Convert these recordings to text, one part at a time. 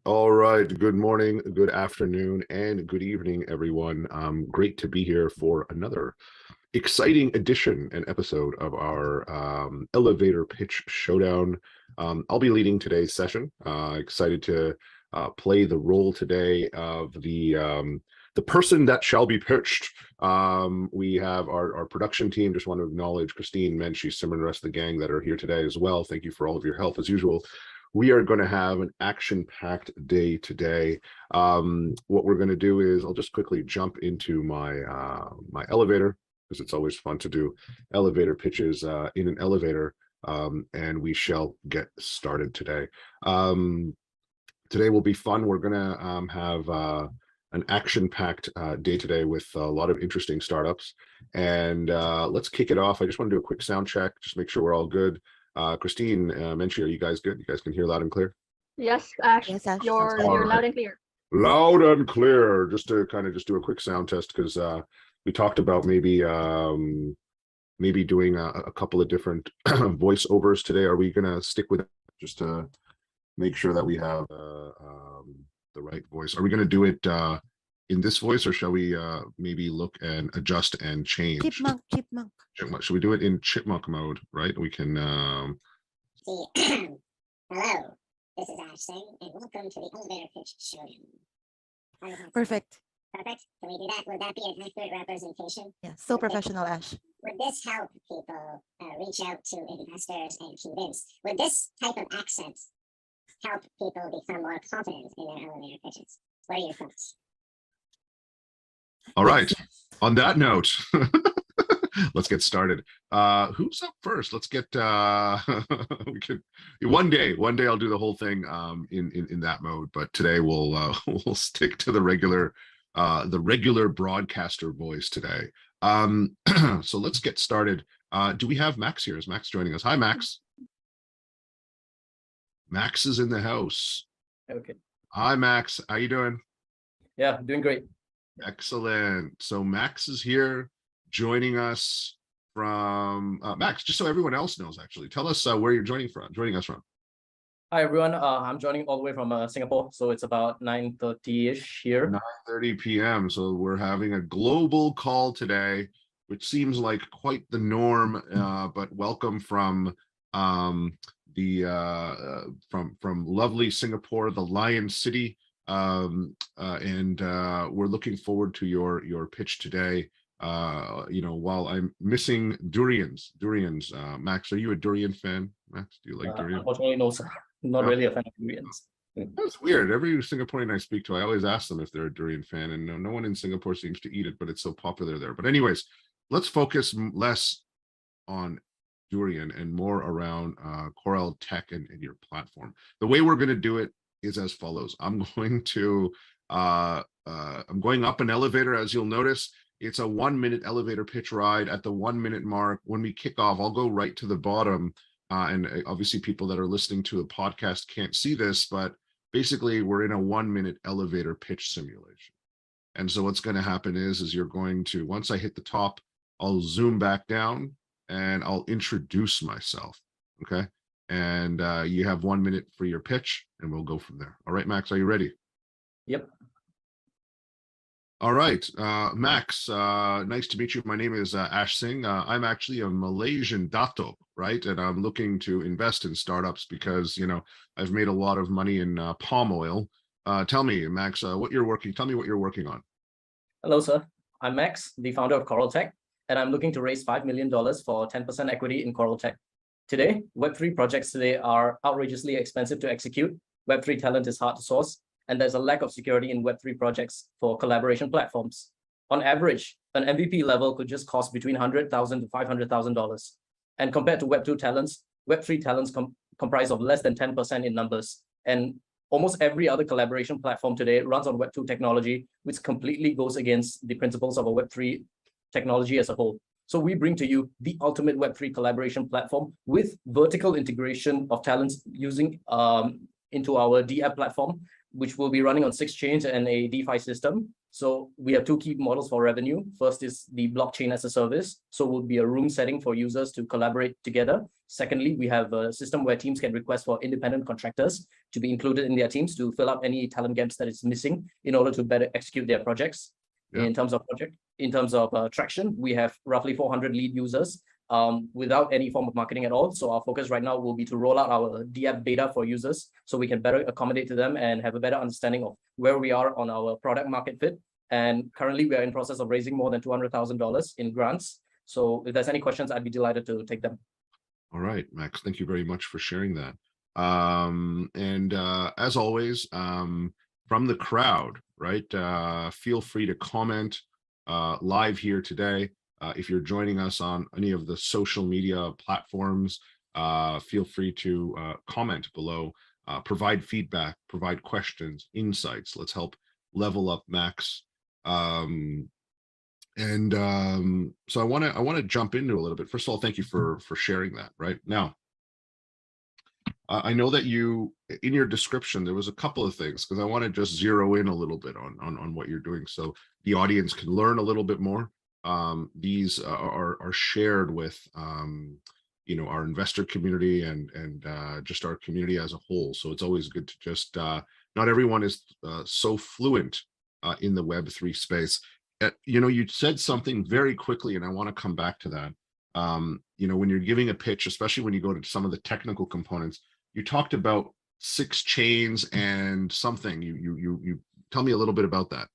All right. Good morning, good afternoon, and good evening, everyone. Great to be here for another exciting edition and episode of our Elevator Pitch Showdown. I'll be leading today's session. Excited to play the role today of the person that shall be pitched. We have our production team. Just want to acknowledge Christine, Menchie, Simran, and the rest of the gang that are here today as well. Thank you for all of your help as usual. We are going to have an action-packed day today. What we're going to do is I'll just quickly jump into my my elevator, because it's always fun to do elevator pitches in an elevator, and we shall get started today. Today will be fun. We're going to have an action-packed day today with a lot of interesting startups. And let's kick it off. I just want to do a quick sound check, just make sure we're all good. Christine, Menchie, are you guys good? You guys can hear loud and clear? Yes, Ash. Yes, Ash. You're Right. loud and clear. Loud and clear. Just to kind of just do a quick sound test, because we talked about maybe doing a couple of different voiceovers today. Are we gonna stick with it just to make sure that we have the right voice? Are we gonna do it in this voice, or shall we maybe look and adjust and change? Chipmunk. Should we do it in chipmunk mode, right? We can Hello, this is Ash Singh, and welcome to the Elevator Pitch Showdown. Perfect. Perfect. Can we do that? Would that be an accurate representation? Yeah, so professional, Ash. Would this help people reach out to investors and convince? Would this type of accent help people become more confident in their elevator pitches? What are your thoughts? all right. On that note, let's get started. Who's up first? Let's get we could one day I'll do the whole thing in that mode, but today we'll we'll stick to the regular broadcaster voice today. So let's get started. Do we have Max here? Is Max joining us? Hi, Max. Max is in the house. Okay. Hi, Max. How you doing? Yeah, doing great. Excellent. So Max is here joining us from Max, just so everyone else knows, actually, tell us where you're joining us from. Hi, everyone. I'm joining all the way from Singapore. So it's about 9:30-ish here. 9:30 p.m. So we're having a global call today, which seems like quite the norm, but welcome from lovely Singapore, the Lion City. And we're looking forward to your pitch today. While I'm missing durians, Max, are you a durian fan? Max, do you like durian? Unfortunately, no, sir. Not really a fan of durians. That's weird. Every Singaporean I speak to, I always ask them if they're a durian fan, and no one in Singapore seems to eat it, but it's so popular there. But anyways, let's focus less on durian and more around Corel Tech and your platform. The way we're going to do it is as follows. I'm going up an elevator, as you'll notice. It's a 1-minute elevator pitch ride. At the 1-minute mark, when we kick off, I'll go right to the bottom. And obviously people that are listening to a podcast can't see this, but basically we're in a 1-minute elevator pitch simulation. And so what's going to happen is you're going to, once I hit the top, I'll zoom back down and I'll introduce myself. Okay. And you have 1 minute for your pitch and we'll go from there. All right, Max, are you ready? Yep. All right, Max, nice to meet you. My name is Ash Singh. I'm actually a Malaysian dato, right? And I'm looking to invest in startups because, I've made a lot of money in palm oil. Tell me, Max, tell me what you're working on. Hello, sir. I'm Max, the founder of Corel Tech, and I'm looking to raise $5 million for 10% equity in Corel Tech. Today, Web3 projects today are outrageously expensive to execute. Web3 talent is hard to source, and there's a lack of security in Web3 projects for collaboration platforms. On average, an MVP level could just cost between $100,000 to $500,000. And compared to Web2 talents, Web3 talents comprise of less than 10% in numbers. And almost every other collaboration platform today runs on Web2 technology, which completely goes against the principles of a Web3 technology as a whole. So we bring to you the ultimate Web3 collaboration platform with vertical integration of talents using into our DApp platform, which will be running on 6 chains and a DeFi system. So we have 2 key models for revenue. First is the blockchain as a service. So it will be a room setting for users to collaborate together. Secondly, we have a system where teams can request for independent contractors to be included in their teams to fill up any talent gaps that is missing in order to better execute their projects. Yeah. In terms of traction, we have roughly 400 lead users without any form of marketing at all. So our focus right now will be to roll out our DApp beta for users so we can better accommodate to them and have a better understanding of where we are on our product market fit. And currently we are in process of raising more than $200,000 in grants. So if there's any questions, I'd be delighted to take them. All right, Max, thank you very much for sharing that. As always, from the crowd, right, feel free to comment live here today. If you're joining us on any of the social media platforms, feel free to comment below, provide feedback, provide questions, insights. Let's help level up Max. So I want to jump into a little bit. First of all, thank you for sharing that. Right now, I know that you, in your description, there was a couple of things, because I want to just zero in a little bit on what you're doing so the audience can learn a little bit more. These are shared with our investor community and just our community as a whole. So it's always good to just not everyone is so fluent in the Web3 space. You said something very quickly, and I want to come back to that. When you're giving a pitch, especially when you go to some of the technical components, you talked about 6 chains and something. You tell me a little bit about that.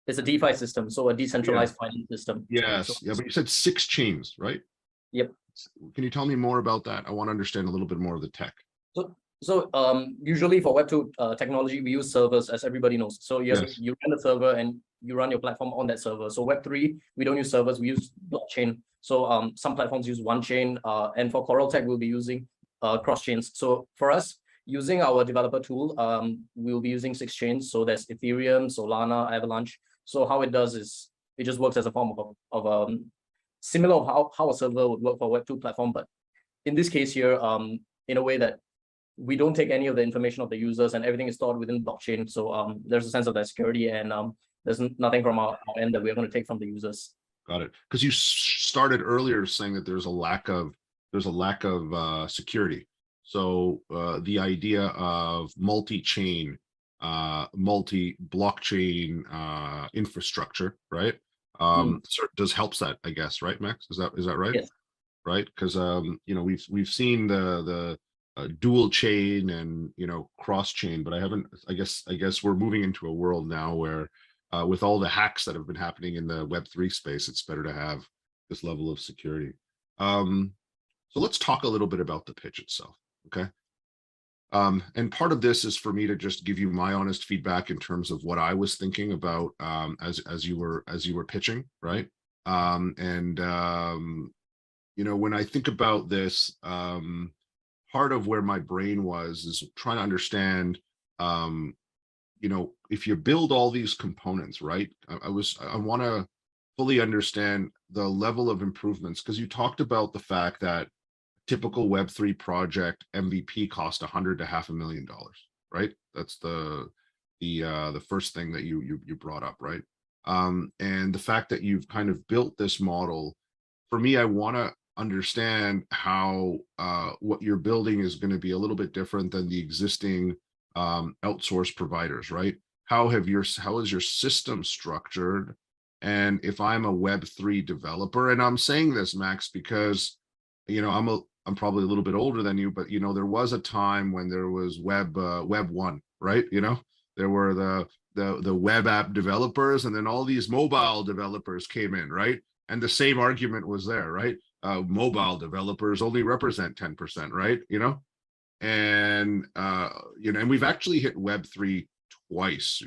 It's a DeFi system, so a decentralized finance system. Yes, yeah, but you said 6 chains, right? Yep. Can you tell me more about that? I want to understand a little bit more of the tech. So usually for Web2 technology, we use servers, as everybody knows. So you run the server and you run your platform on that server. So Web3, we don't use servers, we use blockchain. So some platforms use one chain, and for Coral Tech, we'll be using cross chains. So for us, using our developer tool, we'll be using 6 chains. So there's Ethereum, Solana, Avalanche. So how it does is it just works as a form of similar of how a server would work for a Web2 platform, but in this case here, in a way that we don't take any of the information of the users and everything is stored within blockchain. So there's a sense of that security, and there's nothing from our end that we're going to take from the users. Got it. Because you started earlier saying that there's a lack of security. So the idea of multi-chain, multi-blockchain infrastructure, right? Does helps that, I guess, right, Max? Is that right? Yes. Right, because we've seen the dual chain and cross chain, but I guess we're moving into a world now where with all the hacks that have been happening in the Web3 space, it's better to have this level of security. So let's talk a little bit about the pitch itself, okay? And part of this is for me to just give you my honest feedback in terms of what I was thinking about as you were pitching, right? When I think about this, part of where my brain was is trying to understand, if you build all these components, right? I want to fully understand the level of improvements, because you talked about the fact that typical Web3 project MVP cost $100,000 to $500,000, right? That's the first thing that you brought up, right? And the fact that you've kind of built this model, for me, I want to understand how what you're building is going to be a little bit different than the existing outsourced providers, right? How is your system structured? And if I'm a Web3 developer, and I'm saying this, Max, because I'm probably a little bit older than you, but there was a time when there was Web 1, right? There were the web app developers, and then all these mobile developers came in, right? And the same argument was there, right? Mobile developers only represent 10%, right? And and we've actually hit Web3 twice.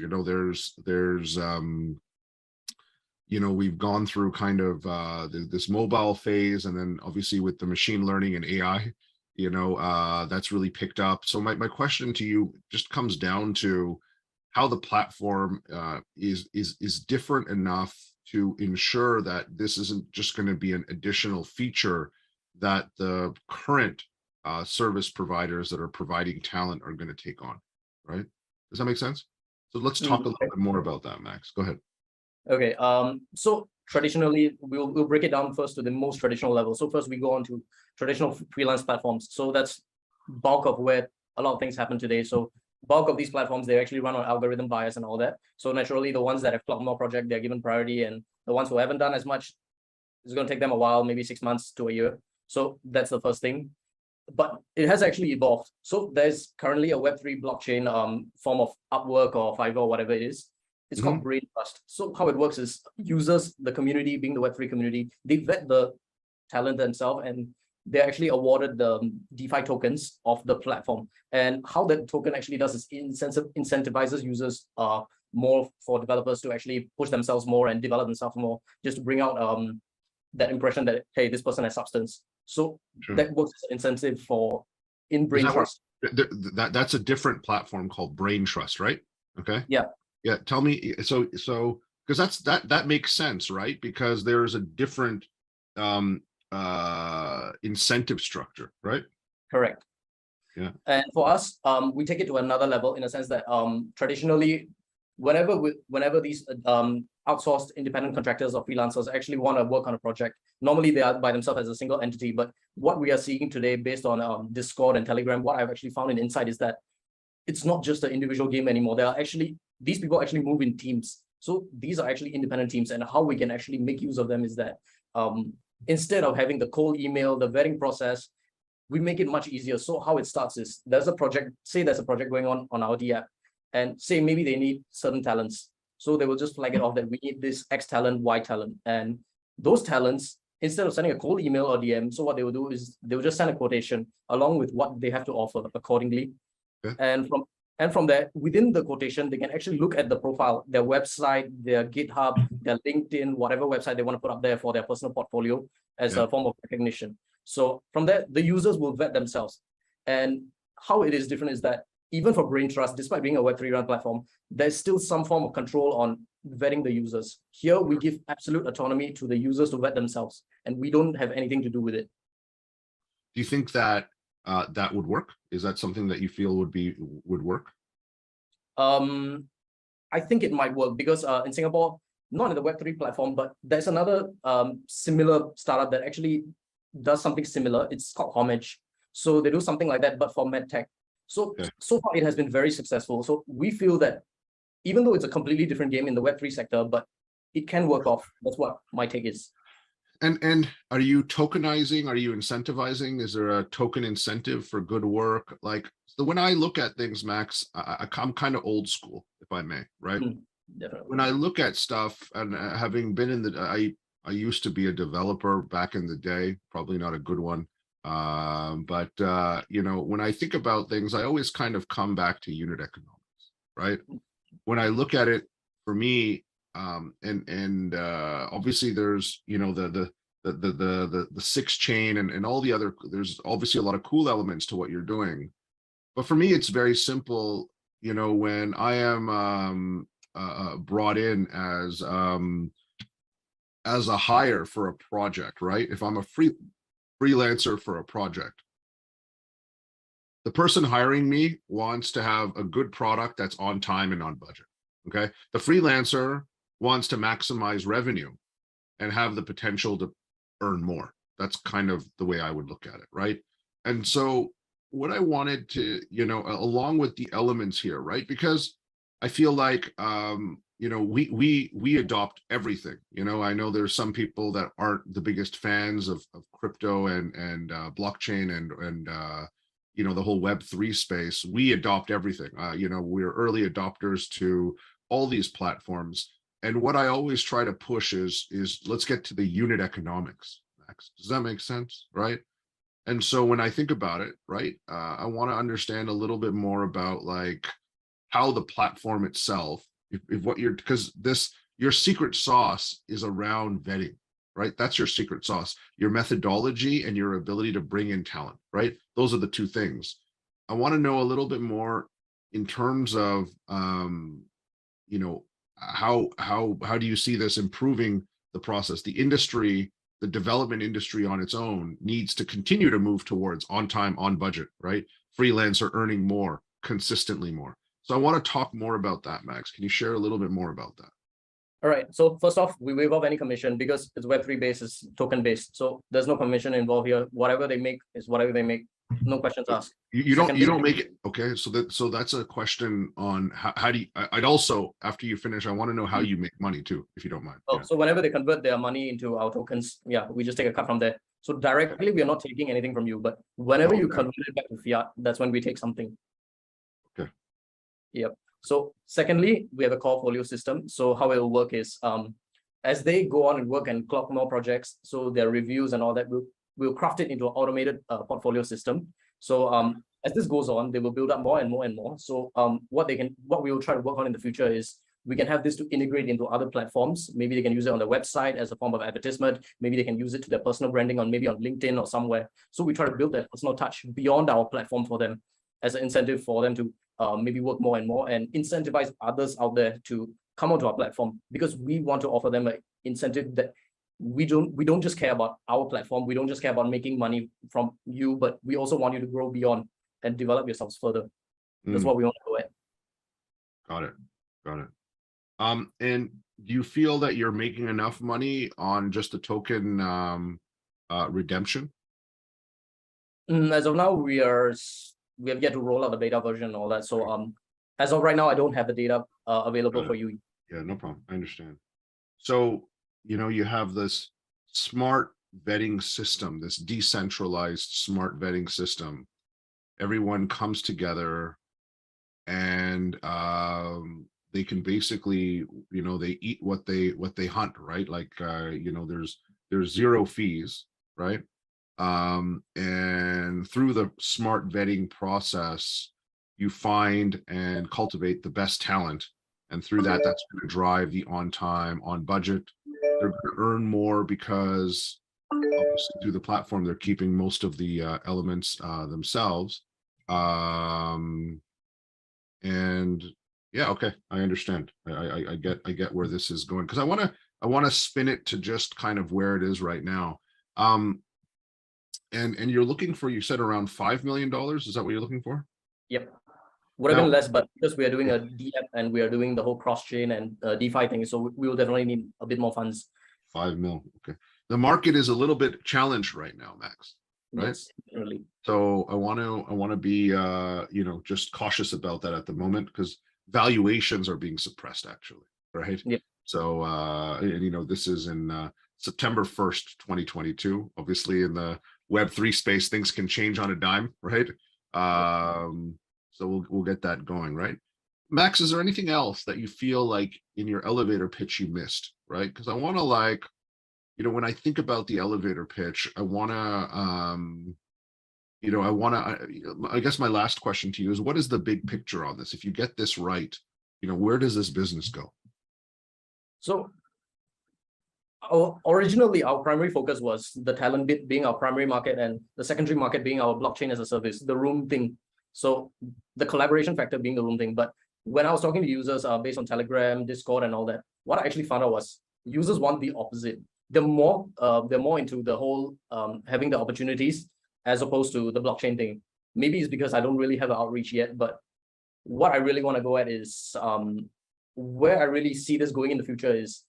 We've gone through kind of this mobile phase, and then obviously with the machine learning and AI, that's really picked up. So my question to you just comes down to how the platform is different enough to ensure that this isn't just going to be an additional feature that the current service providers that are providing talent are going to take on, right? Does that make sense? So let's talk a little bit more about that, Max. Go ahead. Okay. So traditionally, we'll break it down first to the most traditional level. So first we go on to traditional freelance platforms. So that's bulk of where a lot of things happen today. So bulk of these platforms, they actually run on algorithm bias and all that. So naturally, the ones that have clocked more project, they're given priority, and the ones who haven't done as much, it's going to take them a while, maybe 6 months to a year. So that's the first thing. But it has actually evolved. So there's currently a Web3 blockchain form of Upwork or Fiverr or whatever it is. It's called Brain Trust. So how it works is users, the community, being the Web3 community, they vet the talent themselves, and they're actually awarded the DeFi tokens of the platform. And how that token actually does is incentivizes users more for developers to actually push themselves more and develop themselves more, just to bring out that impression that, hey, this person has substance. So that works as an incentive for in Brain Trust. That's a different platform called Brain Trust, right? Okay. Yeah. Yeah. Tell me, so because that makes sense, right? Because there's a different incentive structure, right? Correct. Yeah. And for us, we take it to another level in a sense that traditionally, whenever these outsourced independent contractors or freelancers actually want to work on a project, normally they are by themselves as a single entity. But what we are seeing today, based on Discord and Telegram, what I've actually found in Insight is that it's not just an individual game anymore. There are actually, these people actually move in teams. So these are actually independent teams, and how we can actually make use of them is that instead of having the cold email, the vetting process, we make it much easier. So how it starts is there's a project going on our D app, and say maybe they need certain talents. So they will just flag it off that we need this X talent, Y talent. And those talents, instead of sending a cold email or DM, so what they will do is they will just send a quotation along with what they have to offer accordingly. Okay. And from there, within the quotation, they can actually look at the profile, their website, their GitHub, their LinkedIn, whatever website they want to put up there for their personal portfolio as a form of recognition. So from there, the users will vet themselves. And how it is different is that even for Brain Trust, despite being a Web3 run platform, there's still some form of control on vetting the users. Here, we give absolute autonomy to the users to vet themselves, and we don't have anything to do with it. Do you think that that would work? Is that something that you feel would work? I think it might work because in Singapore, not in the Web3 platform, but there's another similar startup that actually does something similar. It's called Homage. So they do something like that, but for medtech. So far it has been very successful. So we feel that even though it's a completely different game in the Web3 sector, but it can work off. That's what my take is. And are you tokenizing? Are you incentivizing? Is there a token incentive for good work? Like, so when I look at things, Max, I'm kind of old school, if I may, right? Definitely. When I look at stuff, and having been in I used to be a developer back in the day, probably not a good one. But you know, when I think about things, I always kind of come back to unit economics, right? When I look at it, for me, obviously there's, you know, the 6 chain and all the other, there's obviously a lot of cool elements to what you're doing. But for me, it's very simple. You know, when I am brought in as a hire for a project, right? If I'm a freelancer for a project, the person hiring me wants to have a good product that's on time and on budget. Okay. The freelancer wants to maximize revenue and have the potential to earn more. That's kind of the way I would look at it, right? And so what I wanted to, you know, along with the elements here, right? Because I feel like you know, we adopt everything. You know, I know there's some people that aren't the biggest fans of crypto and blockchain and you know, the whole Web3 space. We adopt everything. You know, we're early adopters to all these platforms. And what I always try to push is let's get to the unit economics. Max. Does that make sense? Right. And so when I think about it, right, I want to understand a little bit more about like how the platform itself, if what you're, because your secret sauce is around vetting, right? That's your secret sauce, your methodology and your ability to bring in talent, right? Those are the two things. I want to know a little bit more in terms of, you know, how do you see this improving the process? The industry, the development industry on its own needs to continue to move towards on time, on budget, right? Freelancer earning more, consistently more. So I want to talk more about that, Max. Can you share a little bit more about that? All right. So first off, we waive off any commission because it's Web3 based, it's token based. So there's no commission involved here. Whatever they make is whatever they make. No questions asked. You don't make it. Okay. So that's a question on how do you, I'd also, after you finish, I want to know how you make money too, if you don't mind. Oh, yeah. So whenever they convert their money into our tokens, yeah, we just take a cut from there. So directly, we are not taking anything from you, but whenever you convert it back to fiat, that's when we take something. Okay. Yep. So secondly, we have a core folio system. So how it will work is as they go on and work and clock more projects, so their reviews and all that, we'll craft it into an automated portfolio system. So as this goes on, they will build up more and more and more. So what we will try to work on in the future is we can have this to integrate into other platforms. Maybe they can use it on their website as a form of advertisement. Maybe they can use it to their personal branding on maybe on LinkedIn or somewhere. So we try to build that personal touch beyond our platform for them as an incentive for them to maybe work more and more and incentivize others out there to come onto our platform, because we want to offer them an incentive that we don't just care about our platform. We don't just care about making money from you, but we also want you to grow beyond and develop yourselves further. That's what we want to go at. Got it. And do you feel that you're making enough money on just the token redemption? As of now, we have yet to roll out the beta version and all that. So as of right now, I don't have the data available for you. Yeah, no problem. I understand. So, you have this smart vetting system, this decentralized smart vetting system. Everyone comes together and they can basically, they eat what they hunt, right? Like, there's zero fees, right? And through the smart vetting process, you find and cultivate the best talent. And through that, that's going to drive the on time, on budget. They're going to earn more because obviously through the platform, they're keeping most of the elements themselves. And yeah, okay, I understand. I get where this is going, because I want to spin it to just kind of where it is right now. And you're looking for, you said around $5 million. Is that what you're looking for? Yep. Would have been less, but because we are doing a DApp and we are doing the whole cross-chain and DeFi thing, so we will definitely need a bit more funds. 5 mil. Okay. The market is a little bit challenged right now, Max. Right. Yes, definitely. So I want to be just cautious about that at the moment, because valuations are being suppressed, actually. Right. Yeah. So this is in September 1st, 2022. Obviously, in the Web3 space, things can change on a dime, right? So we'll get that going, right? Max, is there anything else that you feel like in your elevator pitch you missed, right? Because I want to, when I think about the elevator pitch, I guess my last question to you is, what is the big picture on this? If you get this right, where does this business go? So originally, our primary focus was the talent bit being our primary market and the secondary market being our blockchain as a service, the room thing. So the collaboration factor being the room thing. But when I was talking to users based on Telegram, Discord, and all that, what I actually found out was users want the opposite. They're more into the whole having the opportunities as opposed to the blockchain thing. Maybe it's because I don't really have an outreach yet, but what I really want to go at is where I really see this going in the future is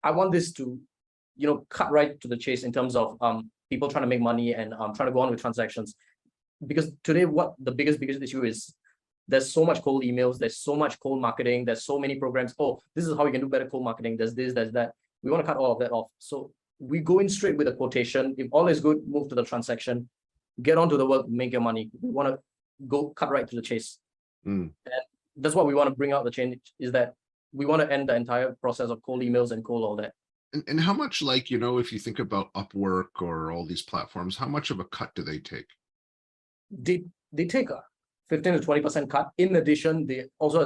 I want this to, cut right to the chase in terms of people trying to make money and trying to go on with transactions. Because today, what the biggest issue is, there's so much cold emails, there's so much cold marketing, there's so many programs. Oh, this is how you can do better cold marketing. There's this, there's that. We want to cut all of that off. So we go in straight with a quotation. If all is good, move to the transaction, get onto the work, make your money. We want to go cut right to the chase. And that's what we want to bring out the change, is that we want to end the entire process of cold emails and cold all that. And how much, like, if you think about Upwork or all these platforms, how much of a cut do they take? They take a 15 to 20% cut. In addition, they also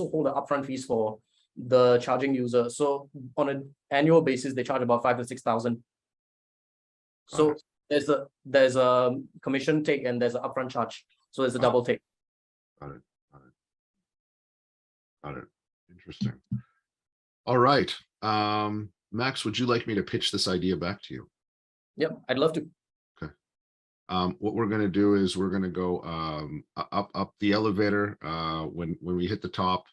hold the upfront fees for the charging user. So on an annual basis, they charge about 5,000 to 6,000. So there's a commission take and there's an upfront charge. So there's a double take. Got it. Interesting. All right. Max, would you like me to pitch this idea back to you? Yep, I'd love to. Okay. What we're going to do is we're going to go up the elevator. When we hit the top,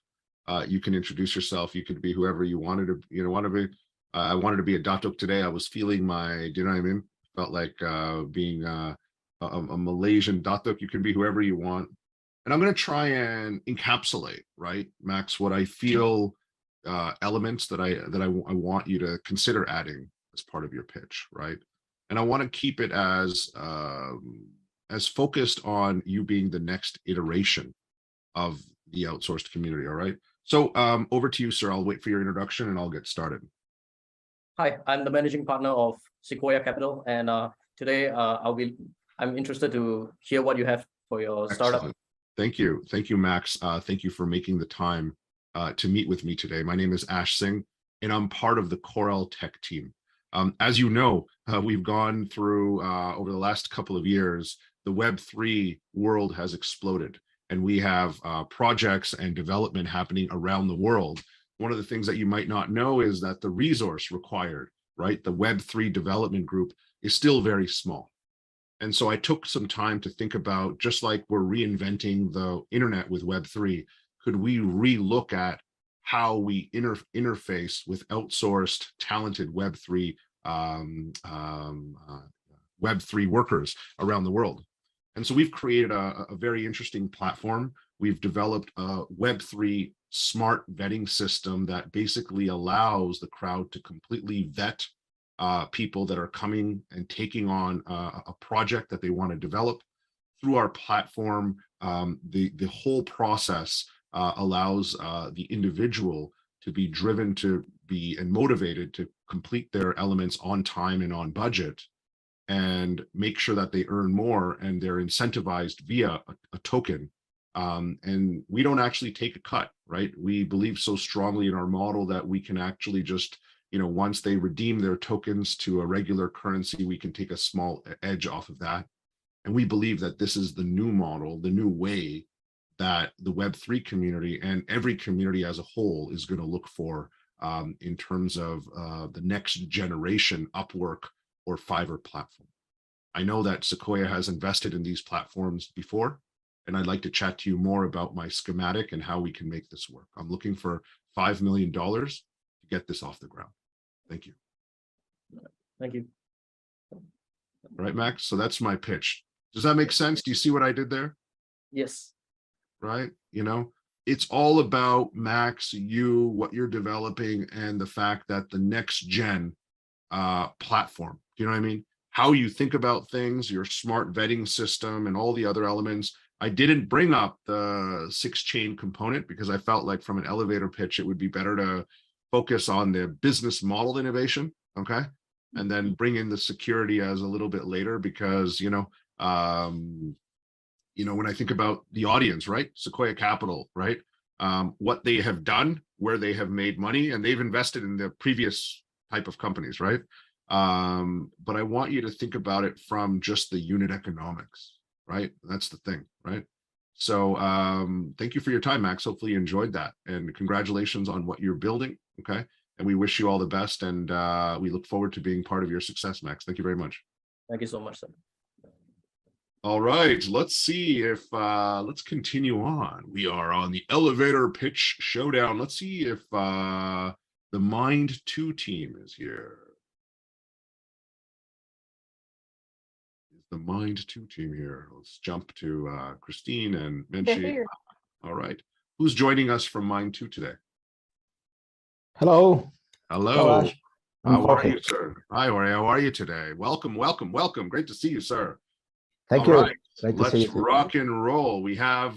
you can introduce yourself. You could be whoever you wanted to, want to be. I wanted to be a Datuk today. I was feeling do you know what I mean? Felt like being a Malaysian Datuk. You can be whoever you want. And I'm going to try and encapsulate, right, Max, what I feel elements that I want you to consider adding as part of your pitch, right? And I want to keep it as focused on you being the next iteration of the outsourced community. All right. So over to you, sir. I'll wait for your introduction and I'll get started. Hi, I'm the managing partner of Sequoia Capital, and today I'm interested to hear what you have for your startup. Excellent. Thank you, Max. Thank you for making the time to meet with me today. My name is Ash Singh, and I'm part of the Corel Tech team. As you know, we've gone through over the last couple of years, the Web3 world has exploded, and we have projects and development happening around the world. One of the things that you might not know is that the resource required, right? The Web3 development group is still very small. And so I took some time to think about, just like we're reinventing the internet with Web3, could we relook at how we interface with outsourced, talented Web3 workers around the world? And so we've created a very interesting platform. We've developed a Web3 smart vetting system that basically allows the crowd to completely vet people that are coming and taking on a project that they want to develop. Through our platform, the whole process allows the individual to be driven to be and motivated to complete their elements on time and on budget, and make sure that they earn more, and they're incentivized via a token. And we don't actually take a cut, right? We believe so strongly in our model that we can actually just, once they redeem their tokens to a regular currency, we can take a small edge off of that. And we believe that this is the new model, the new way that the Web3 community and every community as a whole is going to look for in terms of the next generation Upwork or Fiverr platform. I know that Sequoia has invested in these platforms before, and I'd like to chat to you more about my schematic and how we can make this work. I'm looking for $5 million to get this off the ground. Thank you. Thank you. All right, Max. So that's my pitch. Does that make sense? Do you see what I did there? Yes. Right. It's all about, Max, what you're developing, and the fact that the next gen platform, do you know what I mean? How you think about things, your smart vetting system, and all the other elements. I didn't bring up the 6-chain component because I felt like from an elevator pitch, it would be better to focus on the business model innovation, okay? And then bring in the security as a little bit later, because, when I think about the audience, right? Sequoia Capital, right? What they have done, where they have made money, and they've invested in the previous type of companies, right? But I want you to think about it from just the unit economics, right? That's the thing, right? So thank you for your time, Max. Hopefully you enjoyed that, and congratulations on what you're building, okay? And we wish you all the best, and we look forward to being part of your success, Max. Thank you very much. Thank you so much, sir. All right, let's see if let's continue on. We are on the Elevator Pitch Showdown. Let's see if the Mind 2 team is here. The Mind 2 team here. Let's jump to Christine and Menchie. All right. Who's joining us from Mind 2 today? Hello. Hello. How are Jorge. you, sir? Hi, Jorge. How are you today? Welcome, welcome, welcome. Great to see you, sir. Thank All you. right. Let's rock and roll. We have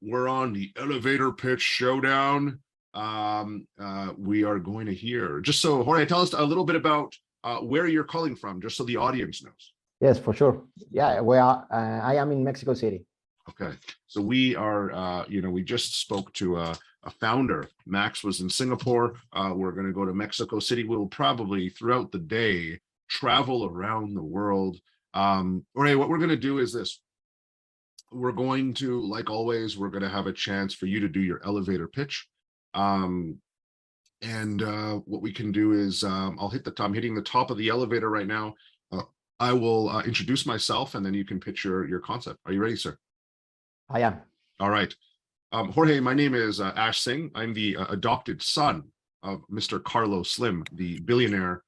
we're on the Elevator Pitch Showdown. We are going to hear, just so Jorge, tell us a little bit about where you're calling from, just so the audience knows. Yes, for sure. Yeah, I am in Mexico City. Okay, so we are, we just spoke to a founder. Max was in Singapore. We're going to go to Mexico City. We'll probably throughout the day travel around the world. Jorge, what we're going to do is this. We're going to, like always, we're going to have a chance for you to do your elevator pitch. And what we can do is I'm hitting the top of the elevator right now. I will introduce myself, and then you can pitch your concept. Are you ready, sir? I am. All right. Jorge, my name is Ash Singh. I'm the adopted son of Mr. Carlos Slim, the billionaire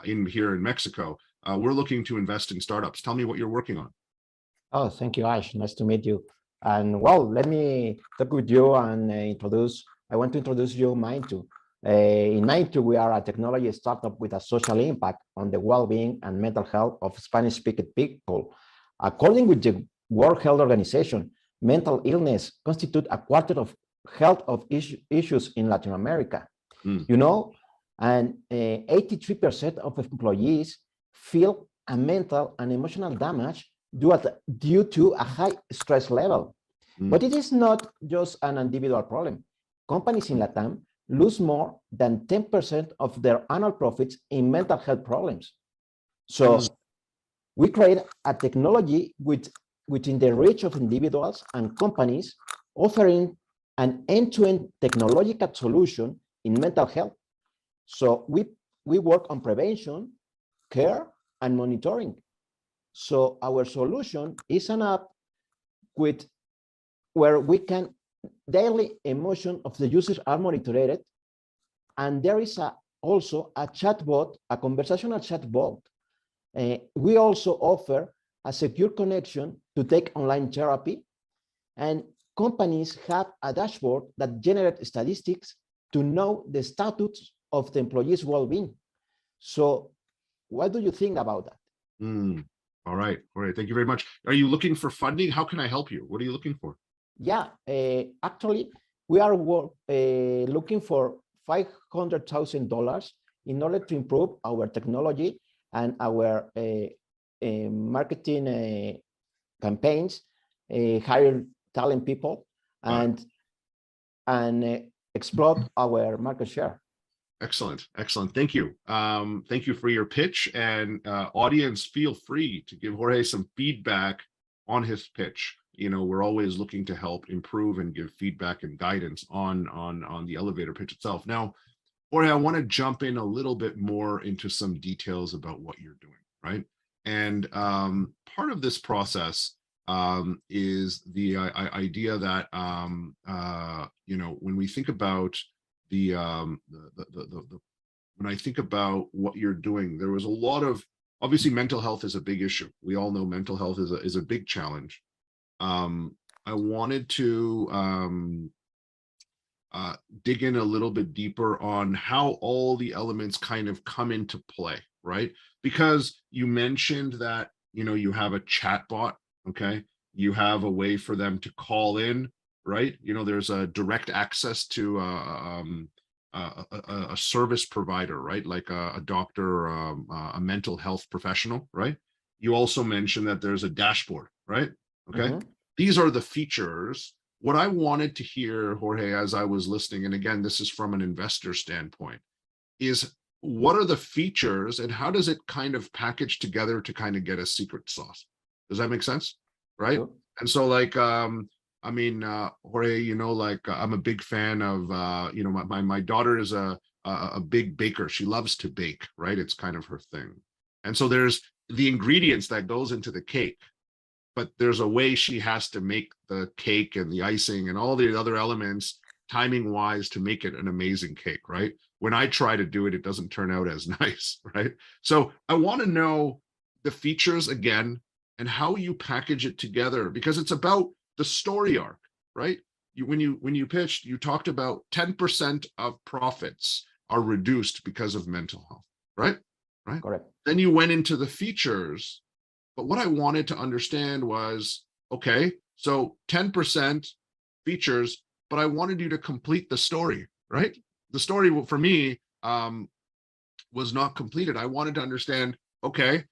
here in Mexico. We're looking to invest in startups. Tell me what you're working on. Oh, thank you, Ash. Nice to meet you. And well, let me talk with you and I want to introduce you Mindto. In Mindto, we are a technology startup with a social impact on the well-being and mental health of Spanish-speaking people. According with the World Health Organization, mental illness constitutes a quarter of health of issues in Latin America. You know, and 83% of employees feel a mental and emotional damage due to a high stress level. But it is not just an individual problem. Companies in Latam lose more than 10% of their annual profits in mental health problems. So we create a technology within the reach of individuals and companies, offering an end-to-end technological solution in mental health. So we work on prevention, care, and monitoring. So our solution is an app where we can daily emotion of the users are monitored, and there is also a chatbot, a conversational chatbot. We also offer a secure connection to take online therapy, and companies have a dashboard that generates statistics to know the status of the employees' well-being. So what do you think about that? All right. Thank you very much. Are you looking for funding? How can I help you? What are you looking for? Yeah, actually, we are looking for $500,000 in order to improve our technology and our marketing campaigns, hire talent people, and exploit our market share. Excellent. Thank you. Thank you for your pitch, and audience, feel free to give Jorge some feedback on his pitch. You know, we're always looking to help improve and give feedback and guidance on the elevator pitch itself. Now, Jorge, I want to jump in a little bit more into some details about what you're doing, right? And part of this process is the idea that you know, when we think about when I think about what you're doing, there was a lot of, obviously mental health is a big issue. We all know mental health is a big challenge. I wanted to dig in a little bit deeper on how all the elements kind of come into play, right? Because you mentioned that, you know, you have a chat bot, okay? You have a way for them to call in, right? You know, there's a direct access to a service provider, right? Like a doctor, a mental health professional, right? You also mentioned that there's a dashboard, right? Okay. These are the features. What I wanted to hear, Jorge, as I was listening, and again, this is from an investor standpoint, is what are the features and how does it kind of package together to kind of get a secret sauce? Does that make sense? Right. Sure. And so like, I mean, Jorge, you know, like I'm a big fan of, you know, my daughter is a big baker. She loves to bake, right? It's kind of her thing. And so there's the ingredients that goes into the cake, but there's a way she has to make the cake and the icing and all the other elements timing wise to make it an amazing cake, right? When I try to do it, it doesn't turn out as nice, right? So I want to know the features again and how you package it together, because it's about the story arc, right? When you pitched, you talked about 10% of profits are reduced because of mental health, right? Right. Correct. Then you went into the features, but what I wanted to understand was, okay, so 10% features, but I wanted you to complete the story, right? The story for me was not completed. I wanted to understand, okay,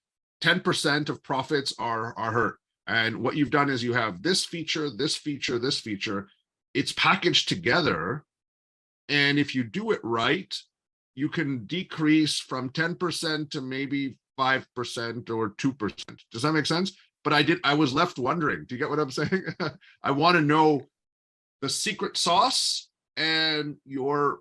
10% of profits are hurt. And what you've done is you have this feature, this feature, this feature. It's packaged together. And if you do it right, you can decrease from 10% to maybe 5% or 2%. Does that make sense? But I was left wondering, do you get what I'm saying? I want to know the secret sauce and your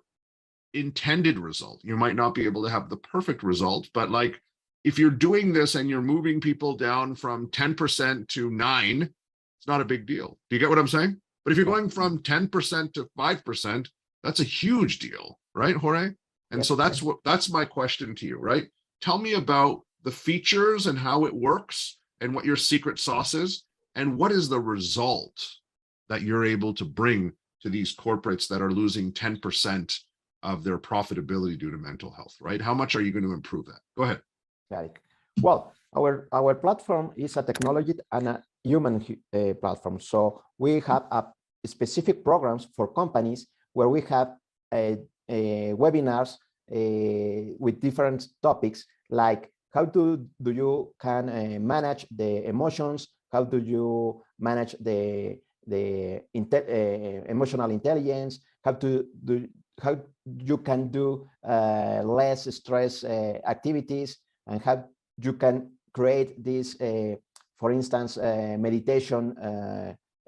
intended result. You might not be able to have the perfect result, but like, if you're doing this and you're moving people down from 10% to 9%, it's not a big deal. Do you get what I'm saying? But if you're going from 10% to 5%, that's a huge deal, right, Jorge? And so that's my question to you, right? Tell me about the features and how it works and what your secret sauce is, and what is the result that you're able to bring to these corporates that are losing 10% of their profitability due to mental health, right? How much are you going to improve that? Go ahead. Right. Well, our platform is a technology and a human platform. So we have specific programs for companies where we have webinars with different topics, like how do you can manage the emotions, how do you manage the emotional intelligence, how you can do less stress activities, and how you can create this, for instance, meditation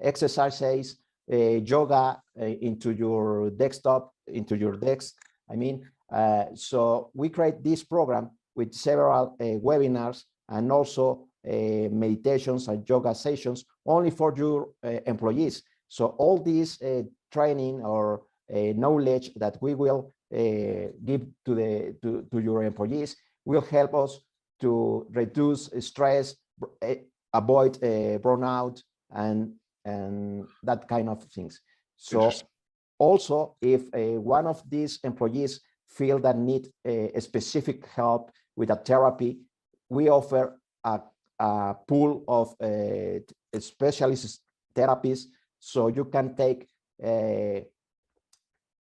exercises, yoga into your desktop, into your desk. I mean, so we create this program with several webinars and also meditations and yoga sessions only for your employees. So all this training or knowledge that we will give to your employees will help us to reduce stress, avoid burnout, and that kind of things. So also, if one of these employees feel that need a specific help with a therapy, we offer a pool of specialist therapists, so you can take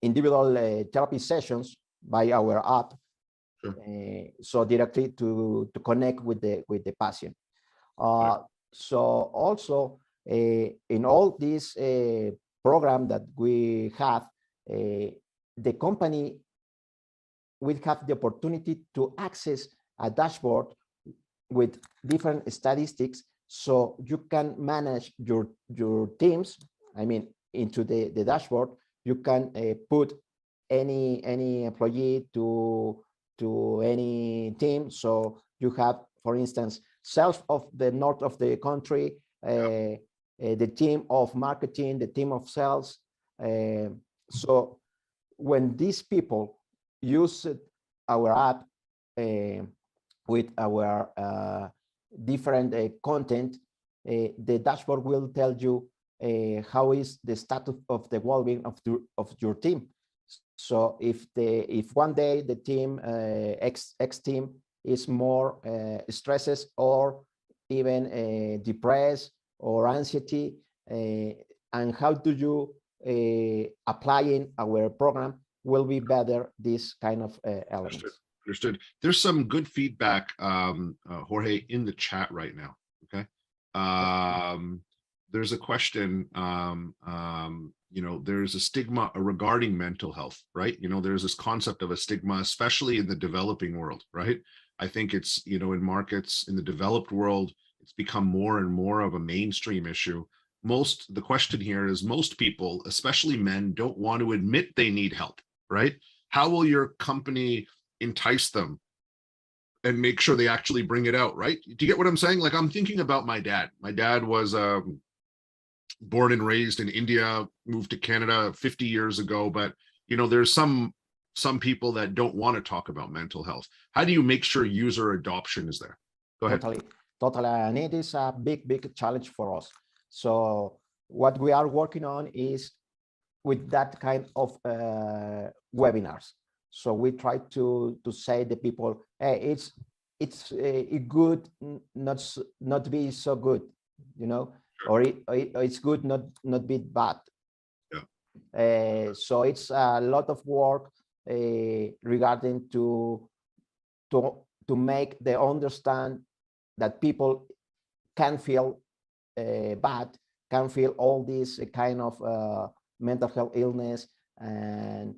individual therapy sessions by our app. So directly to connect with the patient. So also in all this program that we have, the company will have the opportunity to access a dashboard with different statistics, so you can manage your teams. I mean, into the dashboard, you can put any employee to any team. So you have, for instance, sales of the north of the country, the team of marketing, the team of sales. So when these people use our app with our different content, the dashboard will tell you how is the status of the well-being of your team. So if one day the team X team is more stresses or even depressed or anxiety, and how do you applying our program will be better, this kind of elements. Understood. There's some good feedback, Jorge, in the chat right now. Okay. There's a question, you know, there's a stigma regarding mental health, right? You know, there's this concept of a stigma, especially in the developing world, right? I think it's, you know, in markets in the developed world, it's become more and more of a mainstream issue. The question here is, most people, especially men, don't want to admit they need help, right? How will your company entice them and make sure they actually bring it out, right? Do you get what I'm saying? Like, I'm thinking about my dad. My dad was born and raised in India, moved to Canada 50 years ago, but you know, there's some people that don't want to talk about mental health. How do you make sure user adoption is there? Go ahead. Totally, and it is a big challenge for us. So what we are working on is with that kind of webinars. So we try to say to people, hey, it's good, not be so good, you know, or it's good, not be bad. Yeah. So it's a lot of work regarding to make they understand that people can feel bad, can feel all this kind of mental health illness, and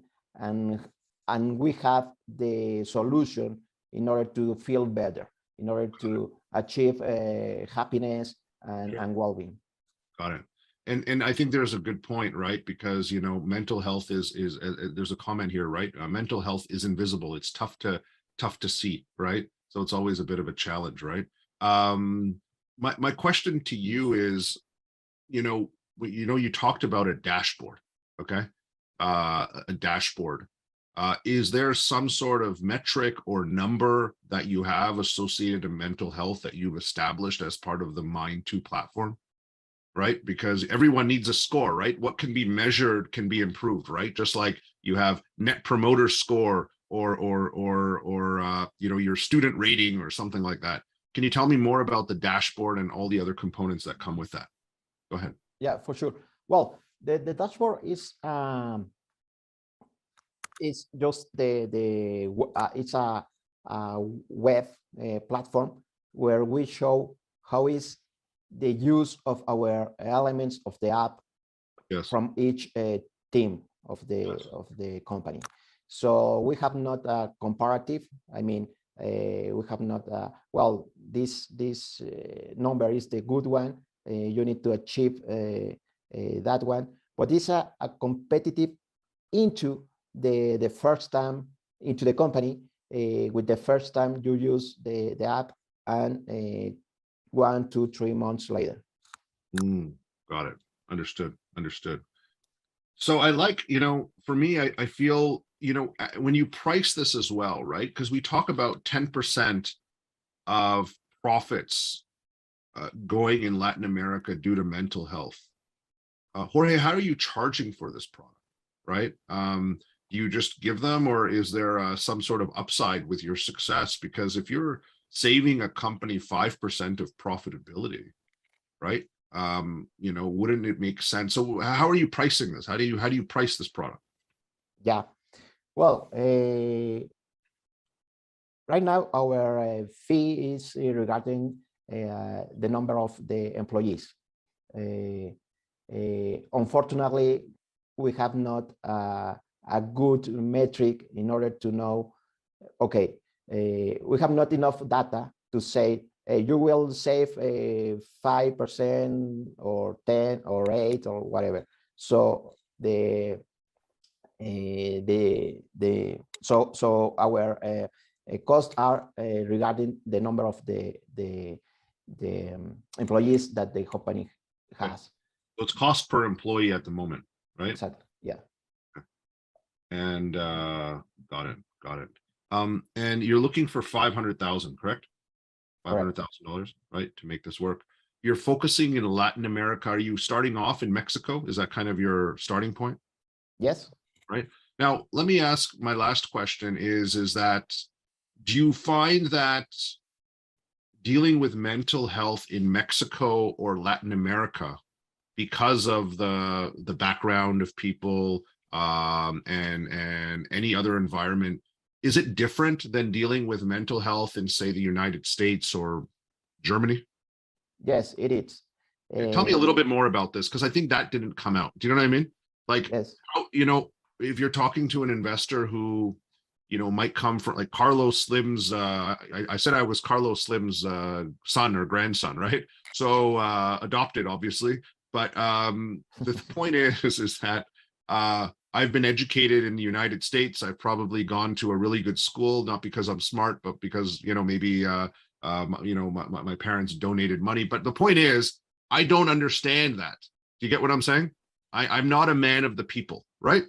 we have the solution in order to feel better, in order to achieve happiness and well-being. Got it. And I think there's a good point, right? Because, you know, mental health is there's a comment here, right? Mental health is invisible. It's tough to see, right? So it's always a bit of a challenge, right? My question to you is, you talked about a dashboard, okay? A dashboard. Is there some sort of metric or number that you have associated to mental health that you've established as part of the Mind2 platform? Right? Because everyone needs a score, right? What can be measured can be improved, right? Just like you have net promoter score or your student rating or something like that. Can you tell me more about the dashboard and all the other components that come with that? Go ahead. Yeah, for sure. Well, the dashboard is just it's a web platform where we show how is the use of our elements of the app from each team of the company. So we have not a comparative. I mean, we have not well, this number is the good one. You need to achieve that one, but it's a competitive into the first time into the company with the first time you use the app and 1, 2, 3 months later. Got it. Understood. So I like, for me, I feel, when you price this as well, right? Because we talk about 10% of profits going in Latin America due to mental health. Jorge, how are you charging for this product, right? Do you just give them, or is there some sort of upside with your success? Because if you're saving a company 5% of profitability, right? Wouldn't it make sense? So how are you pricing this? How do you price this product? Yeah, well, right now our fee is regarding the number of the employees. Unfortunately, we have not a good metric in order to know, okay, we have not enough data to say you will save 5% or 10 or 8 or whatever. So so our costs are regarding the number of the employees that the company has. So it's cost per employee at the moment, right? Exactly. Yeah. And got it. And you're looking for 500,000, correct? $500,000, right, to make this work. You're focusing in Latin America. Are you starting off in Mexico? Is that kind of your starting point? Yes. Right. Now, let me ask my last question is that, do you find that dealing with mental health in Mexico or Latin America, because of the background of people and any other environment, is it different than dealing with mental health in, say, the United States or Germany? Yes, it is. Tell me a little bit more about this, because I think that didn't come out. Do you know what I mean? Like, yes. If you're talking to an investor who, might come from, like, Carlos Slim's, I said I was Carlos Slim's son or grandson, right? So adopted, obviously. But the point is that I've been educated in the United States. I've probably gone to a really good school, not because I'm smart, but because, maybe, my parents donated money. But the point is, I don't understand that. Do you get what I'm saying? I'm not a man of the people, right?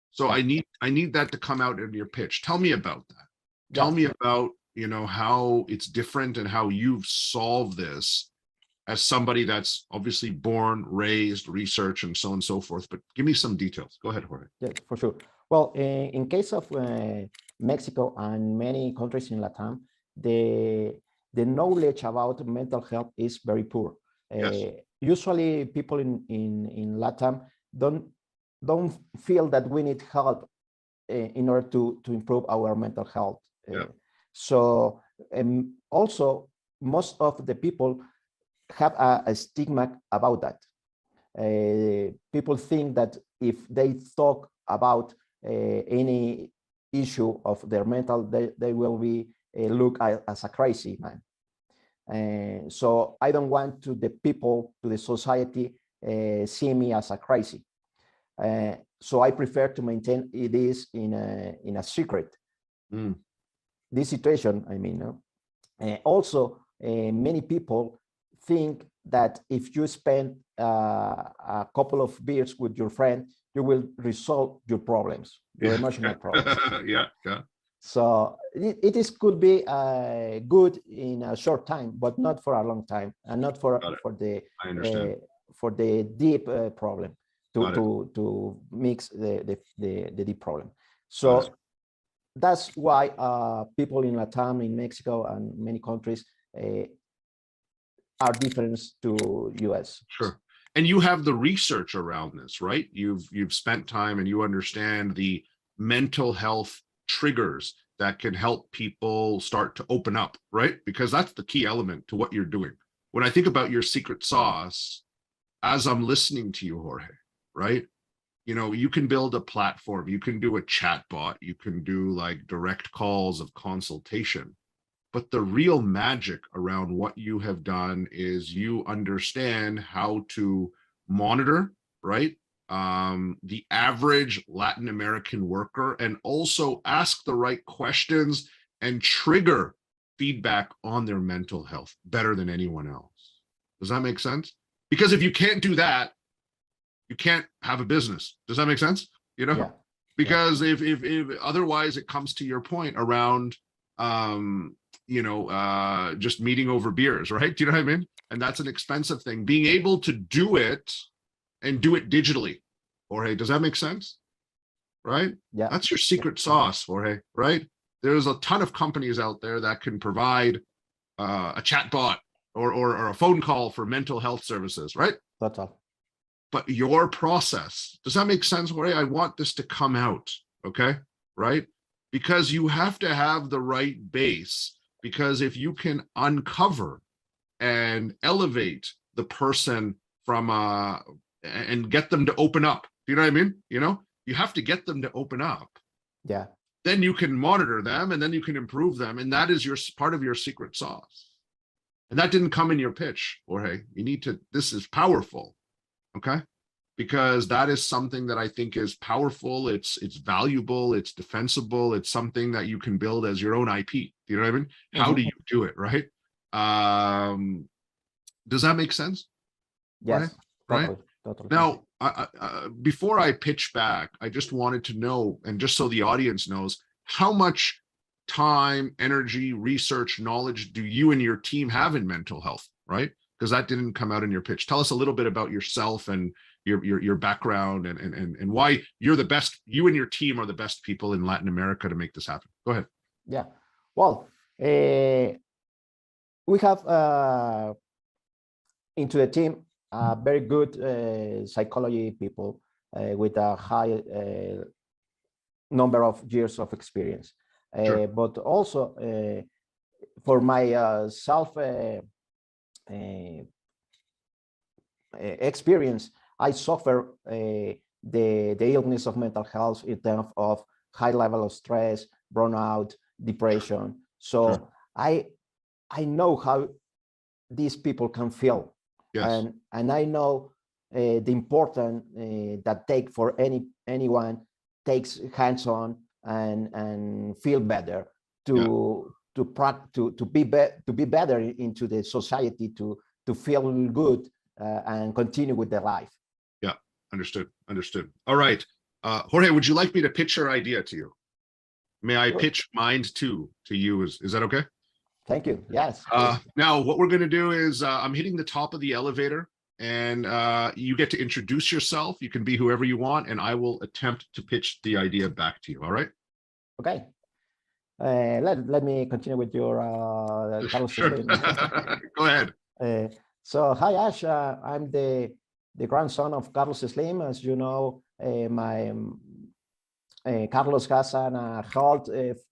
So I need that to come out in your pitch. Tell me about that. Yeah. Tell me about, how it's different and how you've solved this as somebody that's obviously born, raised, research, and so on and so forth. But give me some details. Go ahead, Jorge. Yes, for sure. Well, in case of Mexico and many countries in Latam, the knowledge about mental health is very poor. Yes. Usually people in Latam don't feel that we need help in order to improve our mental health. Yeah. So also most of the people have a stigma about that. People think that if they talk about any issue of their mental, they will be looked as a crazy man. So I don't want the people, to the society, see me as a crazy. So I prefer to maintain this in a secret. This situation, I mean, no? Also, many people think that if you spend a couple of beers with your friend, you will resolve your problems, your emotional problems. Yeah. So it could be good in a short time, but not for a long time, and not for I understand. for the deep problem to mix the deep problem. So that's why people in Latam, in Mexico, and many countries are different to US. Sure. And you have the research around this, right? You've spent time and you understand the mental health triggers that can help people start to open up, right? Because that's the key element to what you're doing. When I think about your secret sauce, as I'm listening to you, Jorge, right? You know, you can build a platform, you can do a chat bot, you can do like direct calls of consultation. But the real magic around what you have done is you understand how to monitor, right? The average Latin American worker, and also ask the right questions and trigger feedback on their mental health better than anyone else. Does that make sense? Because if you can't do that, you can't have a business. Does that make sense? You know, because if otherwise it comes to your point around, just meeting over beers, right? Do you know what I mean? And that's an expensive thing. Being able to do it and do it digitally, Jorge, does that make sense? Right? Yeah. That's your secret sauce, Jorge, right? There's a ton of companies out there that can provide a chat bot or a phone call for mental health services, right? Total. But your process, does that make sense, Jorge? I want this to come out, okay? Right? Because you have to have the right base, because if you can uncover and elevate the person from and get them to open up, do you know what I mean? You know, you have to get them to open up. Yeah. Then you can monitor them and then you can improve them. And that is your part of your secret sauce. And that didn't come in your pitch, Jorge. You need to, this is powerful. Okay, because that is something that I think is powerful. It's valuable. It's defensible. It's something that you can build as your own IP. You know what I mean? How do you do it, right? Does that make sense? Yes. Right. Totally. Now, before I pitch back, I just wanted to know, and just so the audience knows, how much time, energy, research, knowledge do you and your team have in mental health, right? Because that didn't come out in your pitch. Tell us a little bit about yourself and your background and why you're the best, you and your team are the best people in Latin America to make this happen. Go ahead. Yeah. Well, we have into the team very good psychology people with a high number of years of experience. Sure. But also for my self experience, I suffer the illness of mental health in terms of high level of stress, burnout, depression. So Sure. I know how these people can feel. Yes. And I know the importance that take for anyone takes hands-on and feel better to be better into the society, to feel good and continue with their life. Yeah, understood. All right, Jorge, would you like me to pitch your idea to you? May I pitch mine to you? Is that okay? Thank you. Yes. Now, what we're going to do is I'm hitting the top of the elevator, and you get to introduce yourself. You can be whoever you want, and I will attempt to pitch the idea back to you. All right? Okay. Let me continue with your Carlos. Sure. Go ahead. So hi, Ash. I'm the grandson of Carlos Slim. As you know, my Carlos has a health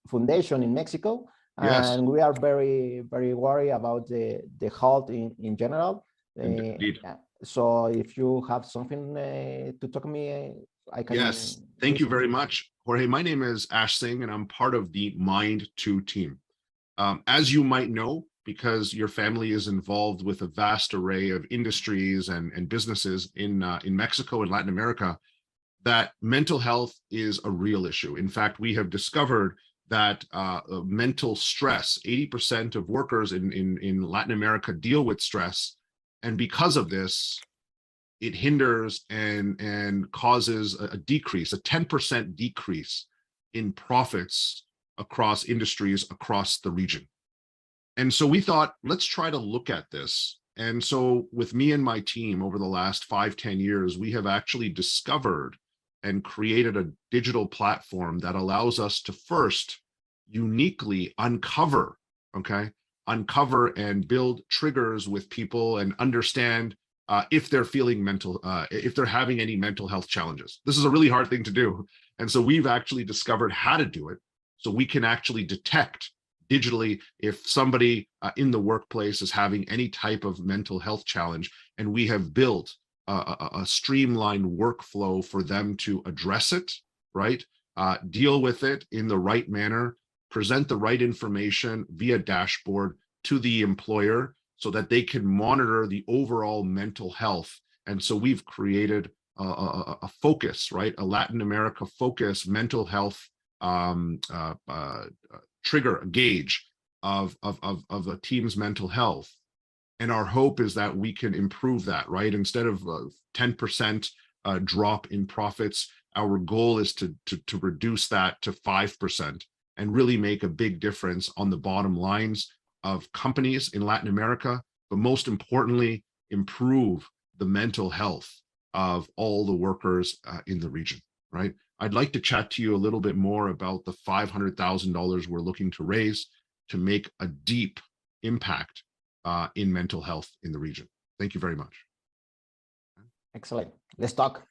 foundation in Mexico. Yes. And we are very, very worried about the health in general. Indeed. So if you have something to talk to me, I can. Yes, thank you very much, Jorge. My name is Ash Singh, and I'm part of the Mind2 team. As you might know, because your family is involved with a vast array of industries and businesses in Mexico and Latin America, that mental health is a real issue. In fact, we have discovered that mental stress, 80% of workers in Latin America deal with stress. And because of this, it hinders and causes a decrease, a 10% decrease in profits across industries across the region. And so we thought, let's try to look at this. And so with me and my team over the last 5-10 years, we have actually discovered and created a digital platform that allows us to first uniquely uncover and build triggers with people and understand if they're feeling if they're having any mental health challenges. This is a really hard thing to do. And so we've actually discovered how to do it. So we can actually detect digitally if somebody in the workplace is having any type of mental health challenge. And we have built a streamlined workflow for them to address it, right? Deal with it in the right manner, present the right information via dashboard to the employer so that they can monitor the overall mental health. And so we've created a focus, right? A Latin America focus mental health trigger, a gauge of a team's mental health. And our hope is that we can improve that, right? Instead of 10% drop in profits, our goal is to reduce that to 5% and really make a big difference on the bottom lines of companies in Latin America, but most importantly, improve the mental health of all the workers in the region, right? I'd like to chat to you a little bit more about the $500,000 we're looking to raise to make a deep impact in mental health in the region. Thank you very much. Excellent. Let's talk.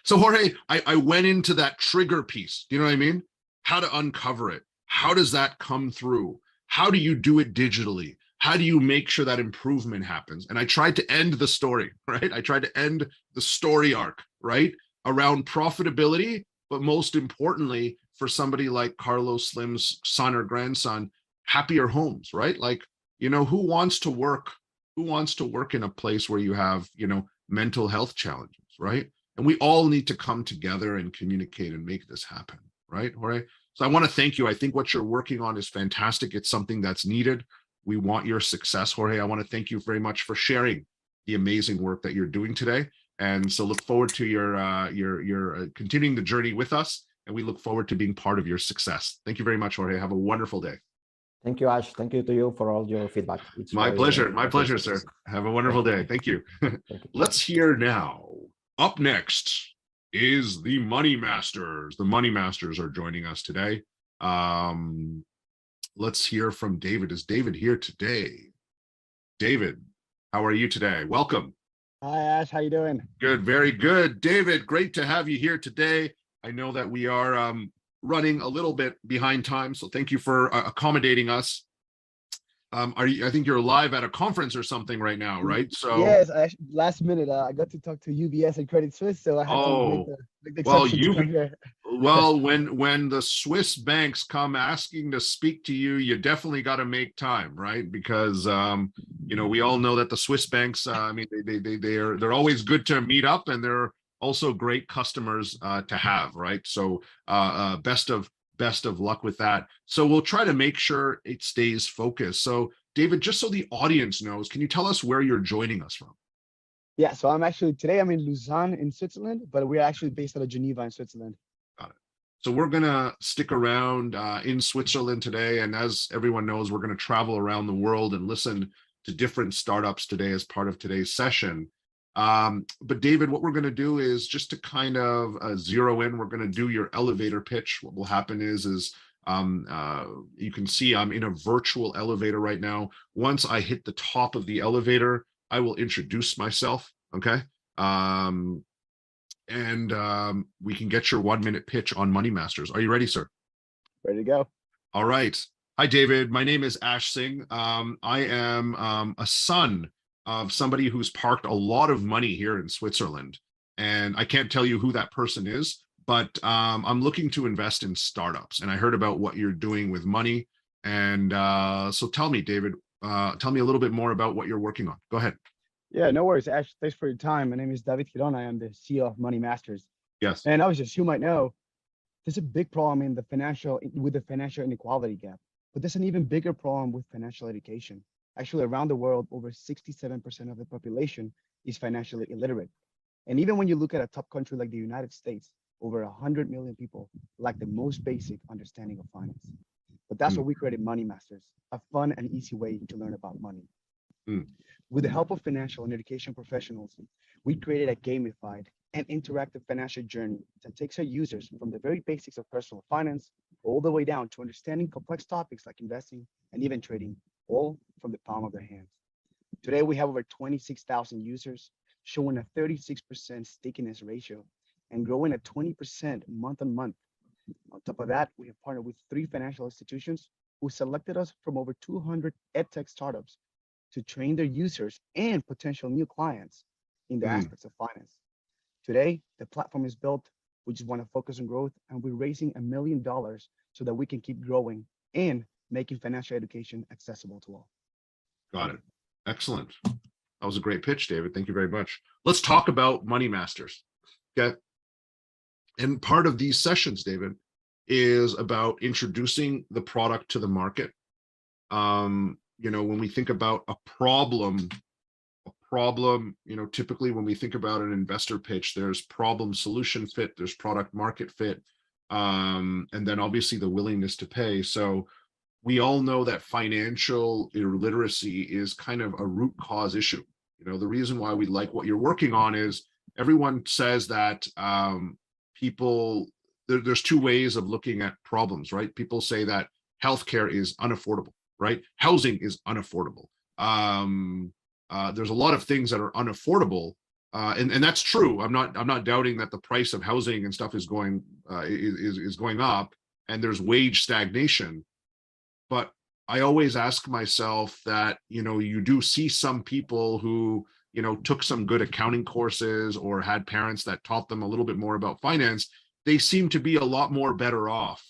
So Jorge, I went into that trigger piece. Do you know what I mean? How to uncover it. How does that come through? How do you do it digitally? How do you make sure that improvement happens? And I tried to end the story, right? I tried to end the story arc, right? Around profitability, but most importantly, for somebody like Carlos Slim's son or grandson, happier homes, right? Like, you know, who wants to work in a place where you have, you know, mental health challenges, right? And we all need to come together and communicate and make this happen, right, Jorge? So I want to thank you. I think what you're working on is fantastic. It's something that's needed. We want your success, Jorge. I want to thank you very much for sharing the amazing work that you're doing today. And so look forward to your continuing the journey with us. And we look forward to being part of your success. Thank you very much, Jorge. Have a wonderful day. Thank you, Ash. Thank you to you for all your feedback. It's my pleasure. My pleasure, appreciated. sir. Have a wonderful day. Thank you. Thank you. Let's hear now. Up next is the Money Masters. The Money Masters are joining us today. Let's hear from David. Is David here today? David, how are you today? Welcome. Hi, Ash. How you doing? Good. Very good. David, great to have you here today. I know that we are running a little bit behind time, so thank you for accommodating us. I think you're live at a conference or something right now, right? So yes, last minute I got to talk to UBS and Credit Suisse, so I had to make the exception to come here. Well, when the Swiss banks come asking to speak to you, you definitely got to make time, right? Because you know, we all know that the Swiss banks, I mean, they're always good to meet up, and they're also great customers to have, right? So best of luck with that. So we'll try to make sure it stays focused. So David, just so the audience knows, can you tell us where you're joining us from? Yeah, so today I'm in Lausanne in Switzerland, but we're actually based out of Geneva in Switzerland. Got it. So we're gonna stick around in Switzerland today. And as everyone knows, we're gonna travel around the world and listen to different startups today as part of today's session. But David, what we're going to do is just to kind of zero in, we're going to do your elevator pitch. What will happen is you can see I'm in a virtual elevator right now. Once I hit the top of the elevator, I will introduce myself. Okay. We can get your 1-minute pitch on Money Masters. Are you ready, sir? Ready to go. All right. Hi, David. My name is Ash Singh. I am a son of somebody who's parked a lot of money here in Switzerland. And I can't tell you who that person is, but I'm looking to invest in startups. And I heard about what you're doing with money. And so tell me, David, tell me a little bit more about what you're working on. Go ahead. Yeah, no worries, Ash. Thanks for your time. My name is David Giron. I am the CEO of Money Masters. Yes. And obviously, as you might know, There's a big problem in the financial inequality gap, but there's an even bigger problem with financial education. Actually, around the world, over 67% of the population is financially illiterate. And even when you look at a top country like the United States, over 100 million people lack the most basic understanding of finance. But that's why we created Money Masters, a fun and easy way to learn about money. With the help of financial and education professionals, we created a gamified and interactive financial journey that takes our users from the very basics of personal finance all the way down to understanding complex topics like investing and even trading, all from the palm of their hands. Today, we have over 26,000 users, showing a 36% stickiness ratio and growing at 20% month on month. On top of that, we have partnered with 3 financial institutions who selected us from over 200 edtech startups to train their users and potential new clients in the aspects of finance. Today, the platform is built. We just want to focus on growth, and we're raising $1 million so that we can keep growing and making financial education accessible to all. Got it. Excellent. That was a great pitch, David. Thank you very much. Let's talk about Money Masters. Okay. And part of these sessions, David, is about introducing the product to the market. You know, when we think about a problem, you know, typically when we think about an investor pitch, there's problem solution fit, there's product market fit, and then obviously the willingness to pay. So we all know that financial illiteracy is kind of a root cause issue. You know, the reason why we like what you're working on is everyone says that there's 2 ways of looking at problems, right? People say that healthcare is unaffordable, right? Housing is unaffordable. There's a lot of things that are unaffordable, and that's true. I'm not doubting that the price of housing and stuff is going up, and there's wage stagnation. But I always ask myself that, you know, you do see some people who, you know, took some good accounting courses or had parents that taught them a little bit more about finance. They seem to be a lot more better off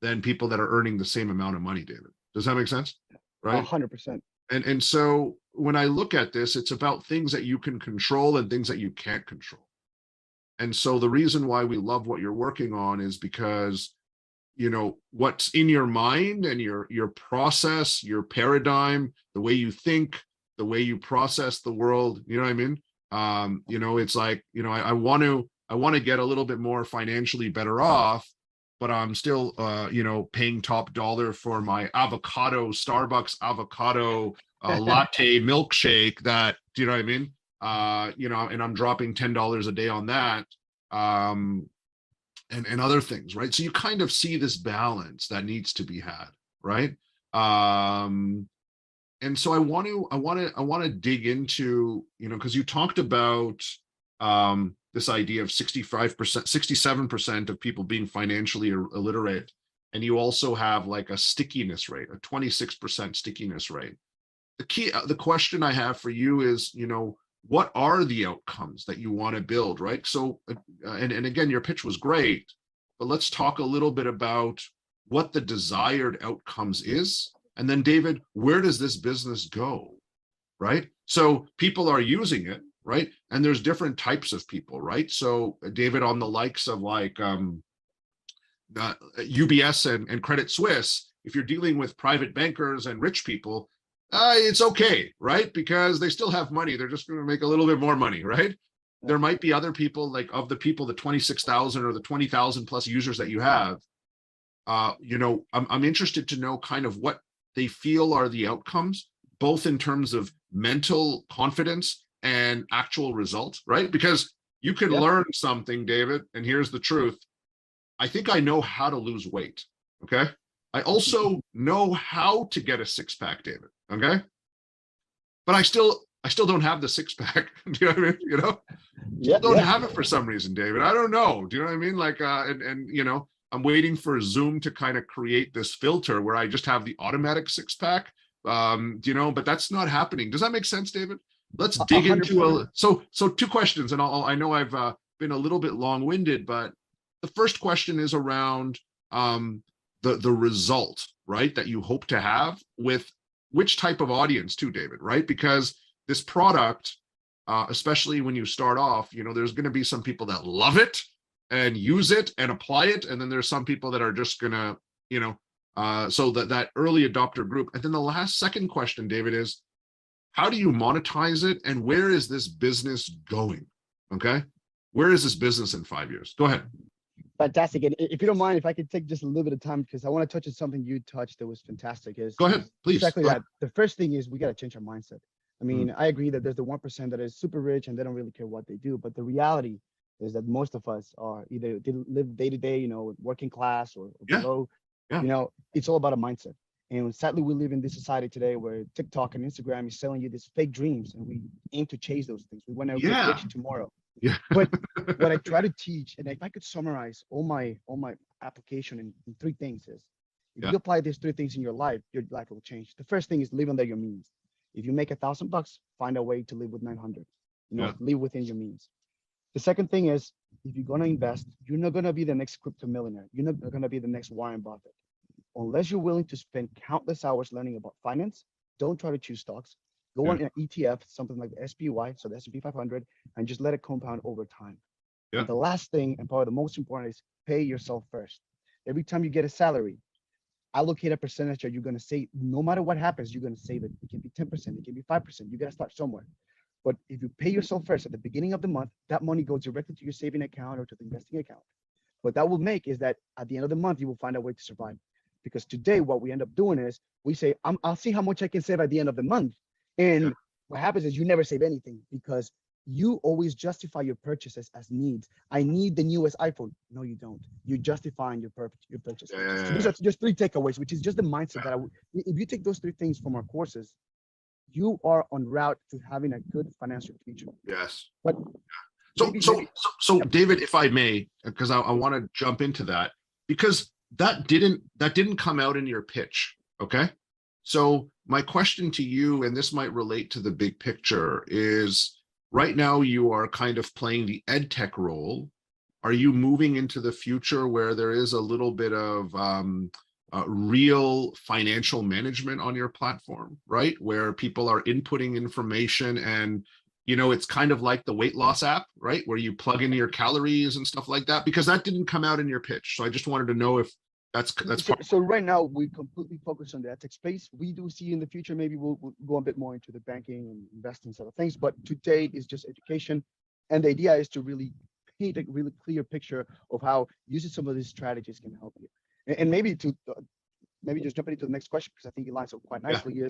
than people that are earning the same amount of money, David. Does that make sense? Right? 100%. And so when I look at this, it's about things that you can control and things that you can't control. And so the reason why we love what you're working on is because, you know, what's in your mind and your process, your paradigm, the way you think, the way you process the world, you know what I mean? You know, it's like, you know, I want to get a little bit more financially better off, but I'm still, you know, paying top dollar for my Starbucks avocado latte milkshake that, do you know what I mean? You know, and I'm dropping $10 a day on that, and other things, right? So you kind of see this balance that needs to be had, right? And so I want to dig into, you know, because you talked about this idea of 65%, 67% of people being financially illiterate, and you also have like a stickiness rate, a 26% stickiness rate. The question I have for you is, you know, what are the outcomes that you want to build, right? So, and again, your pitch was great, but let's talk a little bit about what the desired outcomes is. And then David, where does this business go, right? So people are using it, right? And there's different types of people, right? So David, on the likes of like UBS and Credit Suisse, if you're dealing with private bankers and rich people, it's okay, right? Because they still have money. They're just going to make a little bit more money, right? There might be other people, like of the people, the 26,000 or the 20,000 plus users that you have, you know, I'm interested to know kind of what they feel are the outcomes, both in terms of mental confidence and actual results, right? Because you can learn something, David, and here's the truth. I think I know how to lose weight, okay? I also know how to get a six-pack, David, okay? But I still don't have the six-pack. Do you know what I mean? You know, don't have it for some reason, David. I don't know. Do you know what I mean? Like, and you know, I'm waiting for Zoom to kind of create this filter where I just have the automatic six-pack. You know, but that's not happening. Does that make sense, David? Let's dig 100%. Into so 2 questions, and I know I've been a little bit long-winded, but the first question is around the result, right, that you hope to have with which type of audience too, David, right? Because this product, especially when you start off, you know, there's going to be some people that love it, and use it and apply it. And then there's some people that are just gonna, so that early adopter group. And then the second question, David, is how do you monetize it? And where is this business going? Okay. Where is this business in 5 years? Go ahead. Fantastic. And if you don't mind, if I could take just a little bit of time, because I want to touch on something you touched that was fantastic. Go ahead, please. Exactly that. The first thing is we got to change our mindset. I mean, I agree that there's the 1% that is super rich and they don't really care what they do. But the reality is that most of us are either they live day to day, working class or below. It's all about a mindset. And sadly, we live in this society today where TikTok and Instagram is selling you these fake dreams, and we aim to chase those things. We want to get rich tomorrow. Yeah. But what I try to teach, and if I could summarize all my application in 3 things, is if you apply these 3 things in your life will change. The first thing is live under your means. If you make $1,000, find a way to live with 900. Live within your means. The second thing is, if you're going to invest, you're not going to be the next crypto millionaire. You're not going to be the next Warren Buffett. Unless you're willing to spend countless hours learning about finance, don't try to choose stocks. Go on an ETF, something like the SPY, so the S&P 500, and just let it compound over time. And the last thing, and probably the most important, is pay yourself first. Every time you get a salary, allocate a percentage that you're going to save. No matter what happens, you're going to save it. It can be 10%, it can be 5%. You got to start somewhere. But if you pay yourself first at the beginning of the month, that money goes directly to your saving account or to the investing account. What that will make is that at the end of the month, you will find a way to survive. Because today, what we end up doing is we say, I'll see how much I can save at the end of the month. And what happens is you never save anything because you always justify your purchases as needs. I need the newest iPhone. No, you don't. You're justifying your purchase. So these are just 3 takeaways, which is just the mindset that if you take those 3 things from our courses, you are on route to having a good financial future. Yes. But so David, if I may, because I want to jump into that, because that didn't come out in your pitch. Okay. So my question to you, and this might relate to the big picture, is right now you are kind of playing the ed tech role. Are you moving into the future where there is a little bit of real financial management on your platform, right? Where people are inputting information and, it's kind of like the weight loss app, right? Where you plug in your calories and stuff like that, because that didn't come out in your pitch. So I just wanted to know if that's so right now we completely focus on the ed tech space. We do see in the future, maybe we'll go a bit more into the banking and investing sort of things, but to date is just education. And the idea is to really paint a really clear picture of how using some of these strategies can help you. And maybe just jumping into the next question, because I think it lines up quite nicely.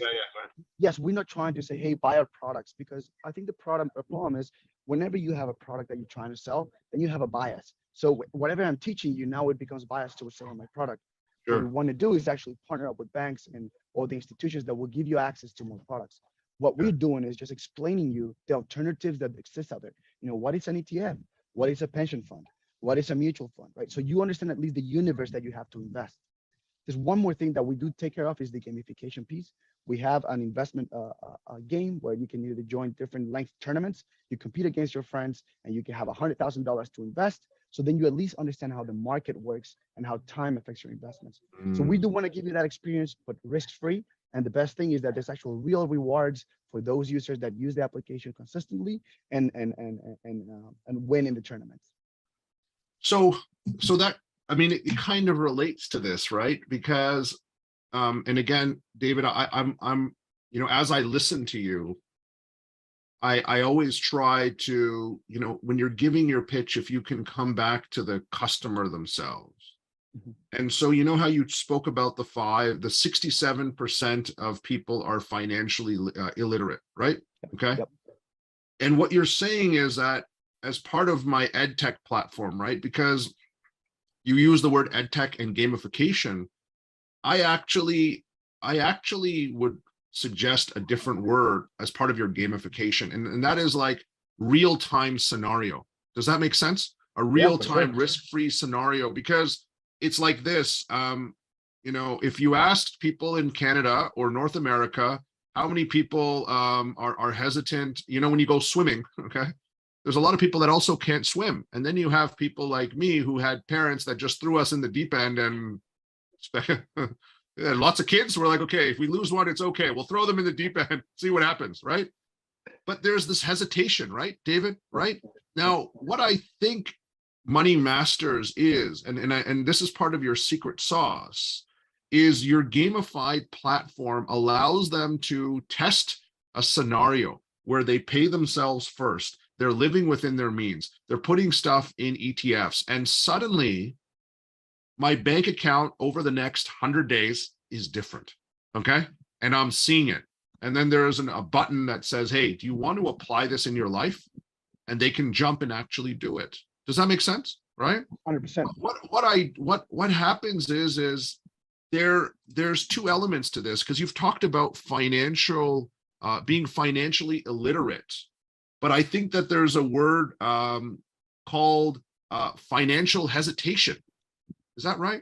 Yes, we're not trying to say, hey, buy our products, because I think the problem is whenever you have a product that you're trying to sell, then you have a bias. So whatever I'm teaching you now, it becomes biased towards selling my product. What we want to do is actually partner up with banks and all the institutions that will give you access to more products. What we're doing is just explaining you the alternatives that exist out there. What is an ETF? What is a pension fund? What is a mutual fund, right? So you understand at least the universe that you have to invest. There's one more thing that we do take care of is the gamification piece. We have an investment game where you can either join different length tournaments, you compete against your friends, and you can have $100,000 to invest. So then you at least understand how the market works and how time affects your investments. So we do want to give you that experience, but risk-free. And the best thing is that there's actual real rewards for those users that use the application consistently and win in the tournaments. So that, it kind of relates to this, right? Because, and again, David, I'm as I listen to you, I always try to, when you're giving your pitch, if you can come back to the customer themselves. And so, how you spoke about the 67% of people are financially illiterate, right? Okay. Yep. And what you're saying is that as part of my ed tech platform, right? Because you use the word ed tech and gamification, I actually would suggest a different word as part of your gamification, and that is like real-time scenario. Does that make sense? A real-time risk-free scenario, because it's like this. If you asked people in Canada or North America, how many people are hesitant, when you go swimming, okay? There's a lot of people that also can't swim. And then you have people like me who had parents that just threw us in the deep end, and lots of kids were like, okay, if we lose one, it's okay. We'll throw them in the deep end, see what happens, right? But there's this hesitation, right, David, right? Now, what I think Money Masters is, and this is part of your secret sauce, is your gamified platform allows them to test a scenario where they pay themselves first. They're living within their means. They're putting stuff in ETFs, and suddenly my bank account over the next 100 days is different. Okay. And I'm seeing it. And then there's a button that says, hey, do you want to apply this in your life? And they can jump and actually do it. Does that make sense? Right? 100%. What happens is there's two elements to this, because you've talked about being financially illiterate, but I think that there's a word called financial hesitation. Is that right?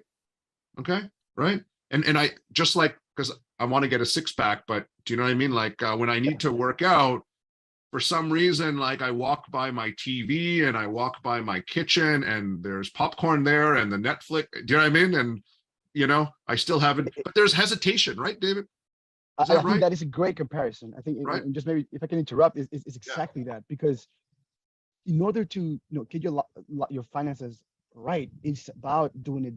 Okay, right. And I just like, because I want to get a six-pack, but do you know what I mean? Like when I need to work out, for some reason, like I walk by my TV and I walk by my kitchen and there's popcorn there and the Netflix, do you know what I mean? And, you know, I still haven't, but there's hesitation, right, David? I think that is a great comparison. I think, right? And just maybe if I can interrupt, is exactly that, because in order to get your finances right, it's about doing it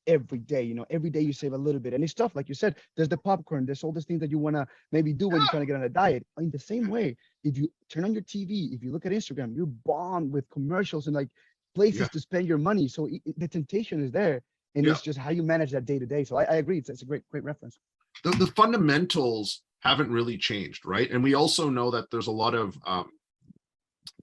every day. Every day you save a little bit, and it's tough. Like you said, there's the popcorn, there's all these things that you want to maybe do when you're trying to get on a diet. In the same way, if you turn on your TV, if you look at Instagram, you're bombed with commercials and like places to spend your money. So the temptation is there, and it's just how you manage that day to day. So I agree. It's a great reference. The fundamentals haven't really changed, right? And we also know that there's a lot of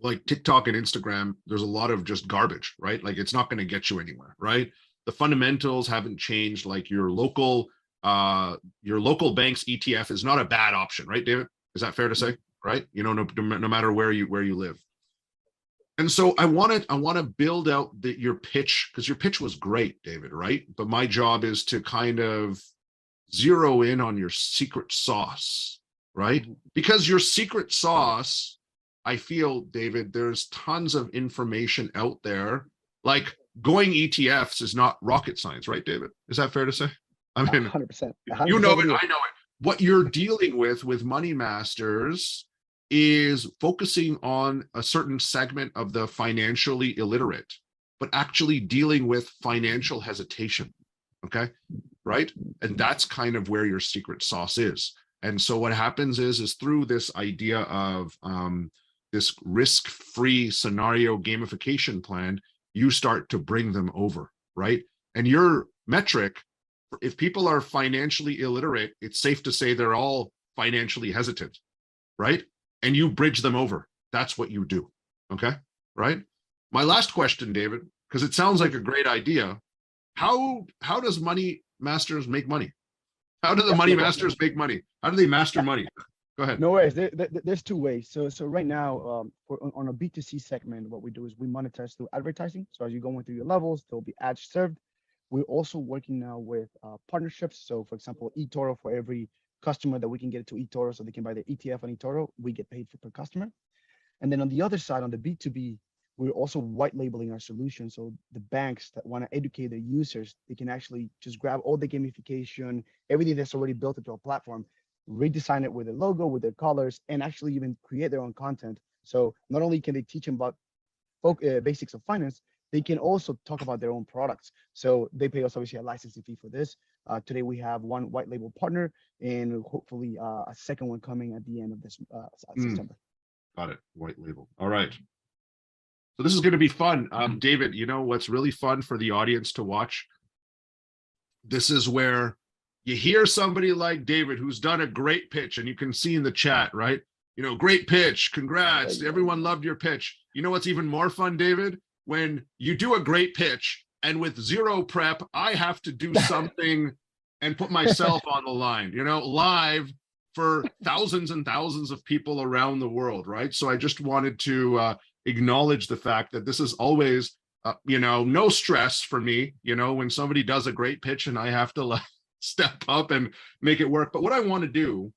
like TikTok and Instagram, there's a lot of just garbage, right? Like it's not going to get you anywhere, right? The fundamentals haven't changed. Like your local bank's ETF is not a bad option, right, David? Is that fair to say? Right? No matter where you live. And so I want to build out your pitch, because your pitch was great, David, right? But my job is to kind of zero in on your secret sauce, right? Because your secret sauce, I feel, David, there's tons of information out there. Like going ETFs is not rocket science, right, David? Is that fair to say? I mean, 100%. You know it, I know it. What you're dealing with Money Masters is focusing on a certain segment of the financially illiterate, but actually dealing with financial hesitation. Okay, right? And that's kind of where your secret sauce is. And so what happens is through this idea of this risk-free scenario gamification plan, you start to bring them over, right? And your metric, if people are financially illiterate, it's safe to say they're all financially hesitant, right? And you bridge them over. That's what you do, okay? Right? My last question, David, because it sounds like a great idea. How does Money Masters make money? How do the Money Masters make money? How do they master money? Go ahead. No worries. There's two ways. So right now, on a B2C segment, what we do is we monetize through advertising. So as you're going through your levels, there'll be ads served. We're also working now with partnerships. So for example, eToro, for every customer that we can get it to eToro so they can buy their ETF on eToro, we get paid per customer. And then on the other side, on the B2B, we're also white labeling our solution. So the banks that want to educate their users, they can actually just grab all the gamification, everything that's already built into a platform, redesign it with a logo, with their colors, and actually even create their own content. So not only can they teach them about basics of finance, they can also talk about their own products. So they pay us obviously a licensing fee for this. Today we have one white label partner, and hopefully a second one coming at the end of this September. Got it. White label. All right. So this is going to be fun. David, you know what's really fun for the audience to watch? This is where you hear somebody like David who's done a great pitch, and you can see in the chat, right? Great pitch. Congrats. Everyone loved your pitch. You know what's even more fun, David? When you do a great pitch and with zero prep, I have to do something and put myself on the line, live for thousands and thousands of people around the world, right? So I just wanted to acknowledge the fact that this is always, no stress for me, when somebody does a great pitch and I have to step up and make it work. But what I want to do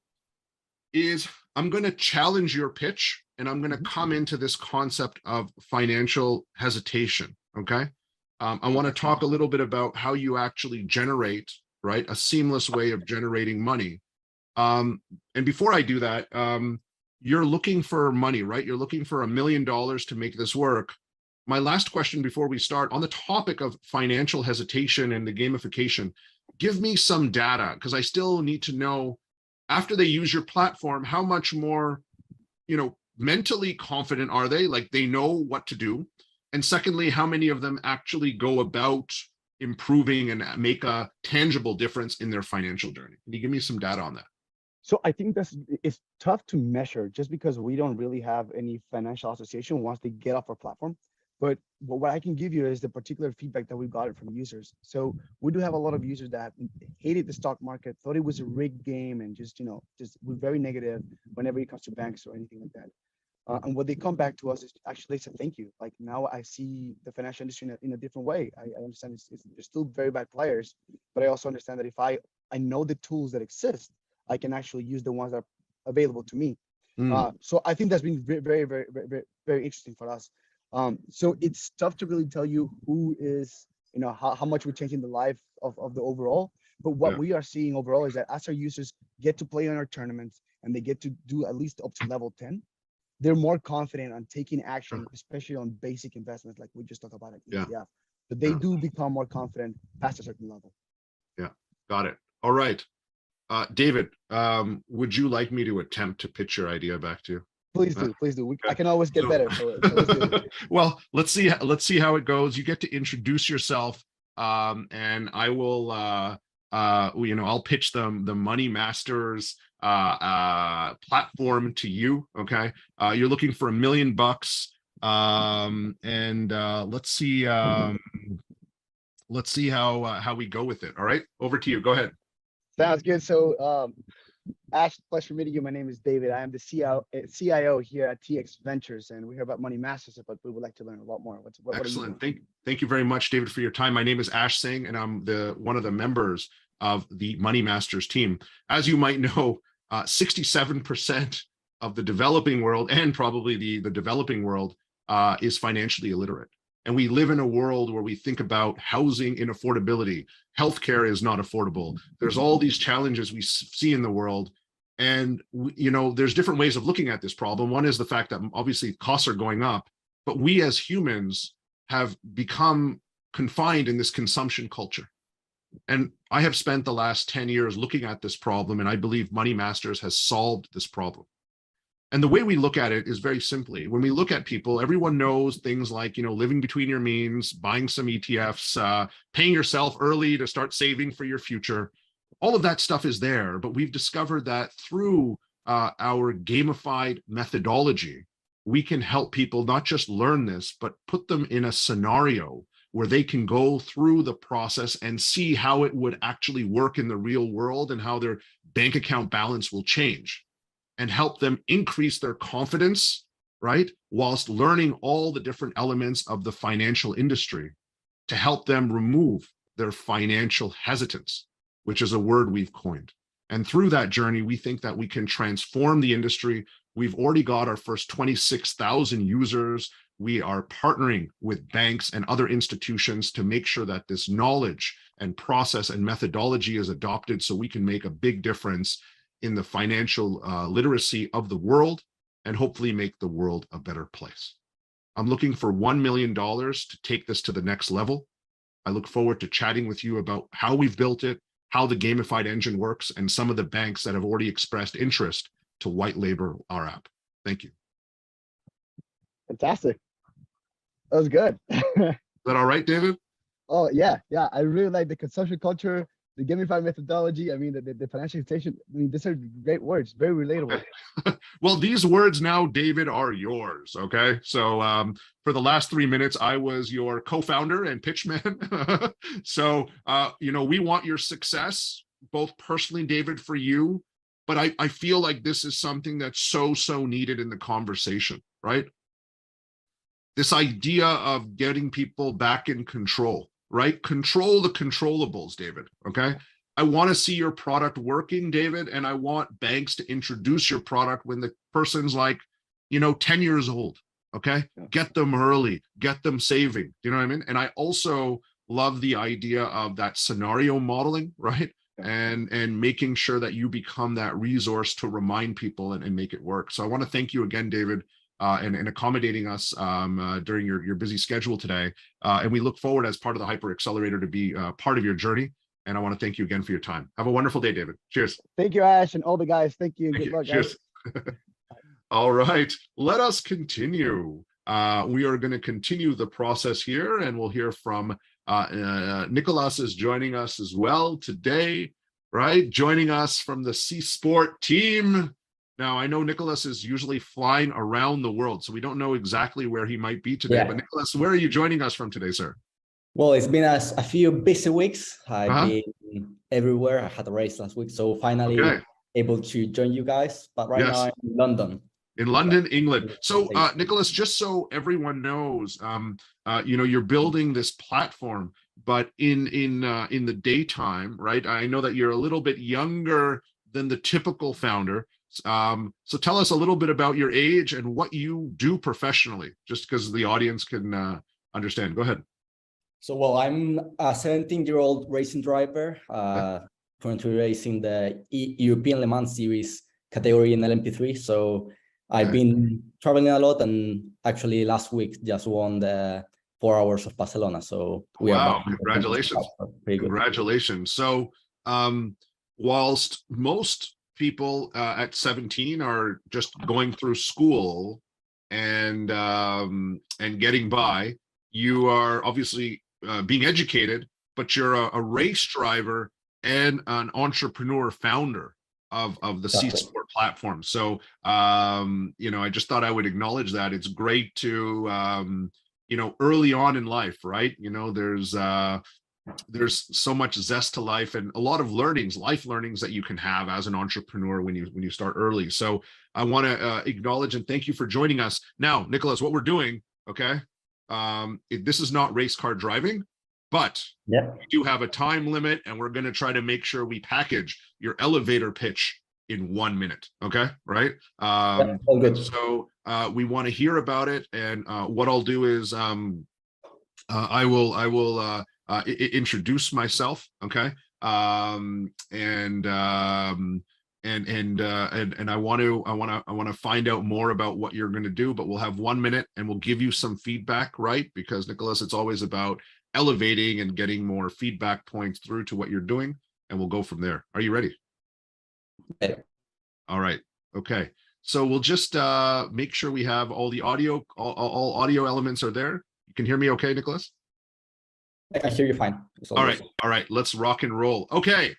is I'm going to challenge your pitch, and I'm going to come into this concept of financial hesitation, okay? I want to talk a little bit about how you actually generate, right, a seamless way of generating money. And before I do that, you're looking for money, right? You're looking for $1 million to make this work. my last question before we start, on the topic of financial hesitation and the gamification, give me some data, because I still need to know, after they use your platform, how much more, mentally confident are they? Like, they know what to do. And secondly, how many of them actually go about improving and make a tangible difference in their financial journey? Can you give me some data on that? So I think it's tough to measure, just because we don't really have any financial association once they get off our platform. But what I can give you is the particular feedback that we've gotten from users. So we do have a lot of users that hated the stock market, thought it was a rigged game, and just were very negative whenever it comes to banks or anything like that. And what they come back to us is actually, they said, thank you. Like, now I see the financial industry in a different way. I understand there's still very bad players, but I also understand that if I know the tools that exist, I can actually use the ones that are available to me. So I think that's been very, very, very, very, very interesting for us. So it's tough to really tell you who is, how much we're changing the life of the overall. But what we are seeing overall is that as our users get to play on our tournaments and they get to do at least up to level 10, they're more confident on taking action, especially on basic investments like we just talked about at ETF. But they do become more confident past a certain level. Yeah, got it. All right. David, would you like me to attempt to pitch your idea back to you? Please do, please do. I can always get better. So let's do it. Well, let's see how it goes. You get to introduce yourself, and I will, I'll pitch the Money Masters platform to you. Okay, you're looking for $1 million, and let's see how we go with it. All right, over to you. Go ahead. Sounds good. So, Ash, pleasure meeting you. My name is David. I am the CIO here at TX Ventures, and we hear about Money Masters, but we would like to learn a lot more. What Excellent. Thank you very much, David, for your time. My name is Ash Singh, and I'm one of the members of the Money Masters team. As you might know, 67% of the developing world, and probably the developing world, is financially illiterate. And we live in a world where we think about housing inaffordability. Healthcare is not affordable. There's all these challenges we see in the world. And, there's different ways of looking at this problem. One is the fact that obviously costs are going up, but we as humans have become confined in this consumption culture. And I have spent the last 10 years looking at this problem, and I believe Money Masters has solved this problem. And the way we look at it is very simply, when we look at people, everyone knows things like, living between your means, buying some ETFs, paying yourself early to start saving for your future. All of that stuff is there, but we've discovered that through our gamified methodology, we can help people not just learn this, but put them in a scenario where they can go through the process and see how it would actually work in the real world and how their bank account balance will change, and help them increase their confidence, right? Whilst learning all the different elements of the financial industry to help them remove their financial hesitance, which is a word we've coined. And through that journey, we think that we can transform the industry. We've already got our first 26,000 users. We are partnering with banks and other institutions to make sure that this knowledge and process and methodology is adopted so we can make a big difference in the financial literacy of the world, and hopefully make the world a better place. I'm looking for $1 million to take this to the next level. I look forward to chatting with you about how we've built it, how the gamified engine works, and some of the banks that have already expressed interest to white label our app. Thank you. Fantastic. That was good. Is that all right, David? Oh, yeah. I really like the consumption culture, the gamified methodology. I mean, the financial education. I mean, these are great words, very relatable. Well, these words now, David, are yours. Okay. So for the last 3 minutes, I was your co-founder and pitchman. So, we want your success, both personally, David, for you. But I feel like this is something that's so needed in the conversation, right? This idea of getting people back in control, right? Control the controllables, David, okay? I want to see your product working, David, and I want banks to introduce your product when the person's like, 10 years old, okay? Yeah. Get them early, get them saving, you know what I mean? And I also love the idea of that scenario modeling, right? Yeah. And making sure that you become that resource to remind people and make it work. So I want to thank you again, David, and accommodating us during your busy schedule today. And we look forward as part of the Hyper Accelerator to be part of your journey. And I want to thank you again for your time. Have a wonderful day, David. Cheers. Thank you, Ash, and all the guys. Thank you. Thank Good you. luck, Cheers. guys. All right, let us continue. We are going to continue the process here, and we'll hear from Nicolas is joining us as well today, right? Joining us from the CSports team. Now, I know Nicolas is usually flying around the world, so we don't know exactly where he might be today. Yeah. But Nicolas, where are you joining us from today, sir? Well, it's been a few busy weeks. I've Uh-huh. been everywhere. I had a race last week, so finally Okay. able to join you guys. But right Yes. now I'm in London. In London, England. So, Nicolas, just so everyone knows, you're building this platform, but in the daytime, right? I know that you're a little bit younger than the typical founder. So tell us a little bit about your age and what you do professionally, just because the audience can understand. Go ahead. So, well, I'm a 17-year-old racing driver, currently racing the European Le Mans Series category in LMP3. So I've been traveling a lot, and actually last week just won the 4 hours of Barcelona. So we are back. Congratulations. Pretty good. Congratulations. So whilst most people at 17 are just going through school and getting by, you are obviously being educated, but you're a race driver and an entrepreneur founder of the CSports platform. So I just thought I would acknowledge that. It's great to early on in life, right? There's so much zest to life and a lot of life learnings that you can have as an entrepreneur when you start early. So I want to acknowledge and thank you for joining us. Now, Nicolas, what we're doing, okay, this is not race car driving, but we do have a time limit, and we're going to try to make sure we package your elevator pitch in 1 minute. Okay, right? All good. So we want to hear about it, and what I'll do is I will introduce myself. Okay, and I want to find out more about what you're going to do, but we'll have 1 minute, and we'll give you some feedback, right? Because Nicolas, it's always about elevating and getting more feedback points through to what you're doing, and we'll go from there. Are you ready? Yeah. All right. Okay. So we'll just make sure we have all the audio, all audio elements are there. You can hear me okay, Nicolas? I can hear you fine. All right. All right. Let's rock and roll. Okay.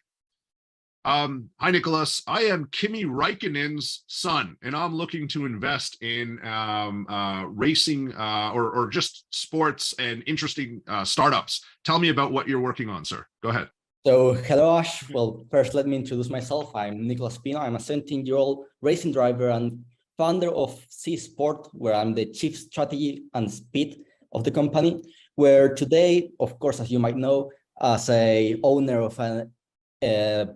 Hi, Nicolas. I am Kimi Räikkönen's son, and I'm looking to invest in racing or just sports and interesting startups. Tell me about what you're working on, sir. Go ahead. So, hello, Ash. Well, first, let me introduce myself. I'm Nicolas Pino. I'm a 17-year-old racing driver and founder of CSports, where I'm the chief strategy and speed of the company, where today, of course, as you might know, as a owner of a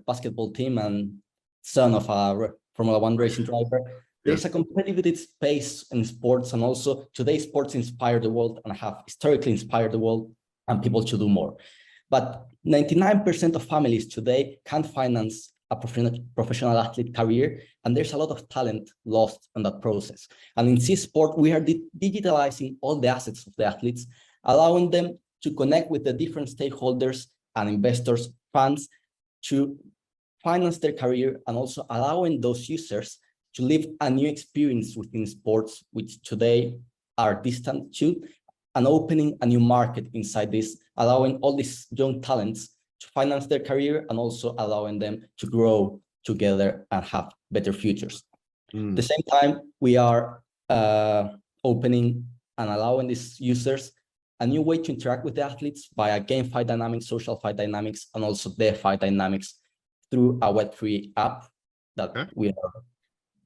basketball team and son of a Formula One racing driver, there's a competitive space in sports, and also today sports inspire the world and have historically inspired the world and people to do more. But 99% of families today can't finance a professional athlete career, and there's a lot of talent lost in that process. And in CSports, we are digitalizing all the assets of the athletes, allowing them to connect with the different stakeholders and investors, fans, to finance their career, and also allowing those users to live a new experience within sports, which today are distant to, and opening a new market inside this, allowing all these young talents to finance their career and also allowing them to grow together and have better futures. At the same time, we are opening and allowing these users a new way to interact with the athletes via GameFi dynamics, social fi dynamics, and also DeFi dynamics through a Web3 app that we are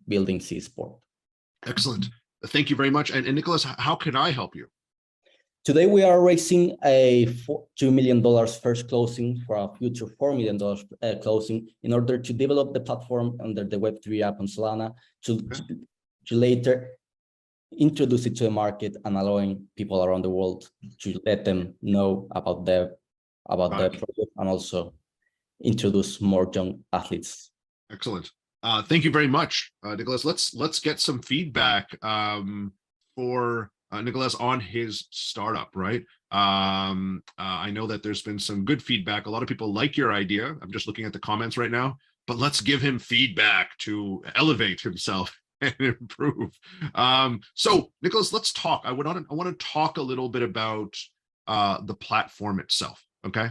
building CSports. Excellent. Thank you very much. And Nicolas, how can I help you? Today, we are raising a $2 million first closing for a future $4 million closing in order to develop the platform under the Web3 app on Solana to later introduce it to the market and allowing people around the world to let them know about the project and also introduce more young athletes. Excellent. Thank you very much, Nicolas. Let's get some feedback for Nicolas on his startup, right? I know that there's been some good feedback. A lot of people like your idea. I'm just looking at the comments right now, but let's give him feedback to elevate himself and improve. So Nicolas, let's talk. I want to talk a little bit about the platform itself. Okay.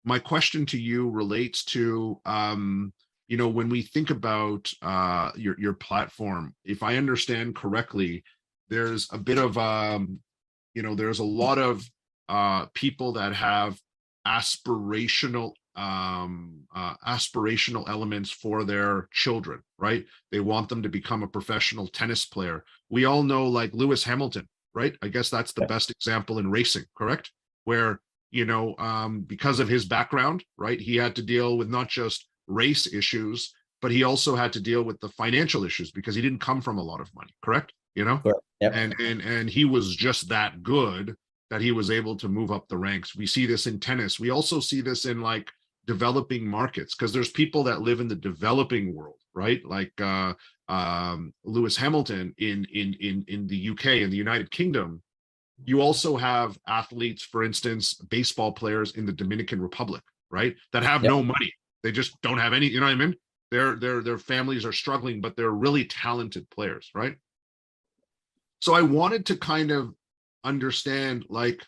My question to you relates to you know, when we think about your platform, if I understand correctly, there's a bit of you know, there's a lot of people that have aspirational elements for their children, right? They want them to become a professional tennis player. We all know, like, Lewis Hamilton, right? I guess that's the best example in racing, correct? Where, you know, because of his background, right, he had to deal with not just race issues, but he also had to deal with the financial issues because he didn't come from a lot of money, correct? You know, Yep. and he was just that good that he was able to move up the ranks. We see this in tennis. We also see this in, like, developing markets, because there's people that live in the developing world, right? Like Lewis Hamilton in the UK, in the United Kingdom. You also have athletes, for instance, baseball players in the Dominican Republic, right, that have no money. They just don't have any, you know what I mean? Their families are struggling, but they're really talented players, right? So I wanted to kind of understand, like,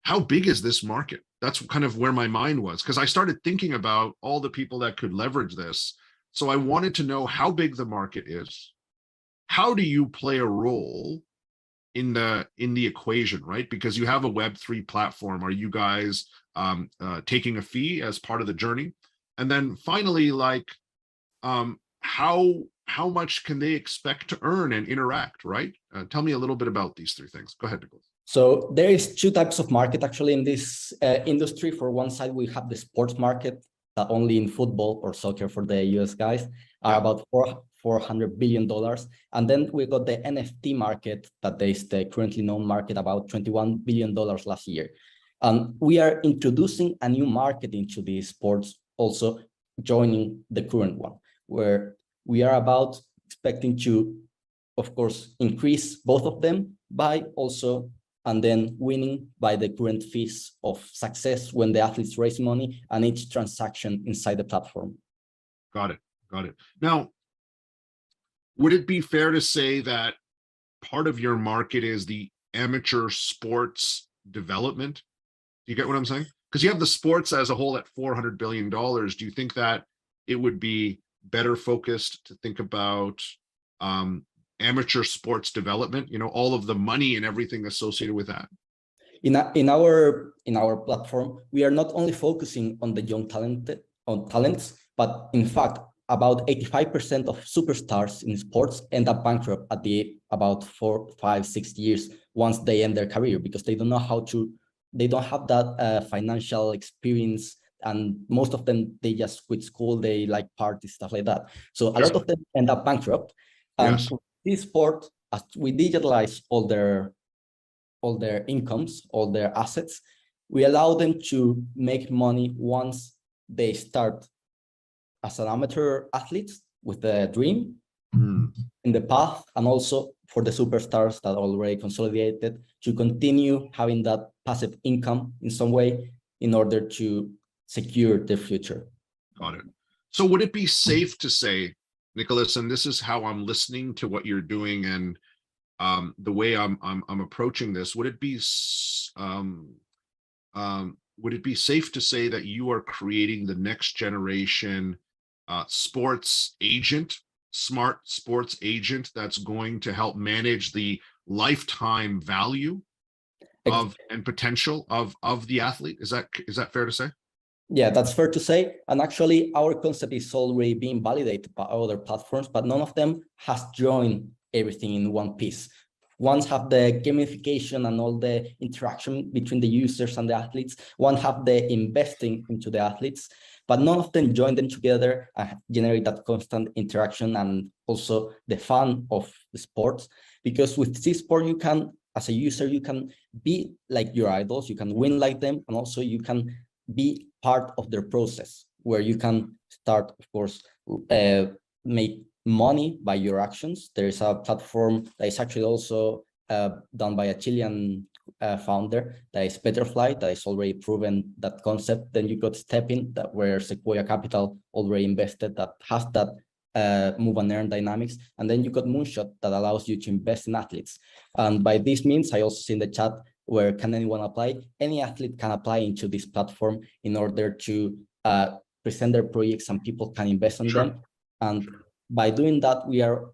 how big is this market? That's kind of where my mind was, because I started thinking about all the people that could leverage this. So I wanted to know how big the market is. How do you play a role in the equation, right? Because you have a Web3 platform. Are you guys taking a fee as part of the journey? And then finally, like, how much can they expect to earn and interact, right? Tell me a little bit about these three things. Go ahead, Nicolas. So there is two types of market actually in this industry. For one side, we have the sports market that only in football or soccer for the US guys are about $400 billion. And then we got the NFT market that is the currently known market, about $21 billion last year. And we are introducing a new market into the sports, also joining the current one, where we are about expecting to, of course, increase both of them by also, and then winning by the current fees of success when the athletes raise money and each transaction inside the platform. Got it. Got it. Now, would it be fair to say that part of your market is the amateur sports development? Do you get what I'm saying? Because you have the sports as a whole at $400 billion. Do you think that it would be better focused to think about amateur sports development, you know, all of the money and everything associated with that? In our platform, we are not only focusing on the young talents, but in fact, about 85% of superstars in sports end up bankrupt at about 4, 5, 6 years once they end their career, because they don't know how to, they don't have that financial experience, and most of them, they just quit school, they like parties, stuff like that. So a lot of them end up bankrupt. And this sport, as we digitalize all their incomes, all their assets, we allow them to make money once they start as an amateur athlete with a dream in the path, and also for the superstars that already consolidated to continue having that passive income in some way in order to secure their future. Got it. So would it be safe to say, Nicolas, and this is how I'm listening to what you're doing and the way I'm approaching this, would it be safe to say that you are creating the next generation sports agent, smart sports agent that's going to help manage the lifetime value of and potential of the athlete? Is that fair to say? Yeah, that's fair to say. And actually, our concept is already being validated by other platforms, but none of them has joined everything in one piece. One have the gamification and all the interaction between the users and the athletes. One have the investing into the athletes, but none of them join them together and generate that constant interaction and also the fun of the sports. Because with CSports, you can, as a user, you can be like your idols, you can win like them, and also you can be part of their process, where you can start, of course, make money by your actions. There is a platform that is actually also done by a Chilean founder, that is Betterfly, that is already proven that concept. Then you got Stepping, that where Sequoia Capital already invested, that has that move and earn dynamics. And then you got Moonshot, that allows you to invest in athletes. And by this means, I also see in the chat, where can anyone apply? Any athlete can apply into this platform in order to present their projects, and people can invest on them. And by doing that, we are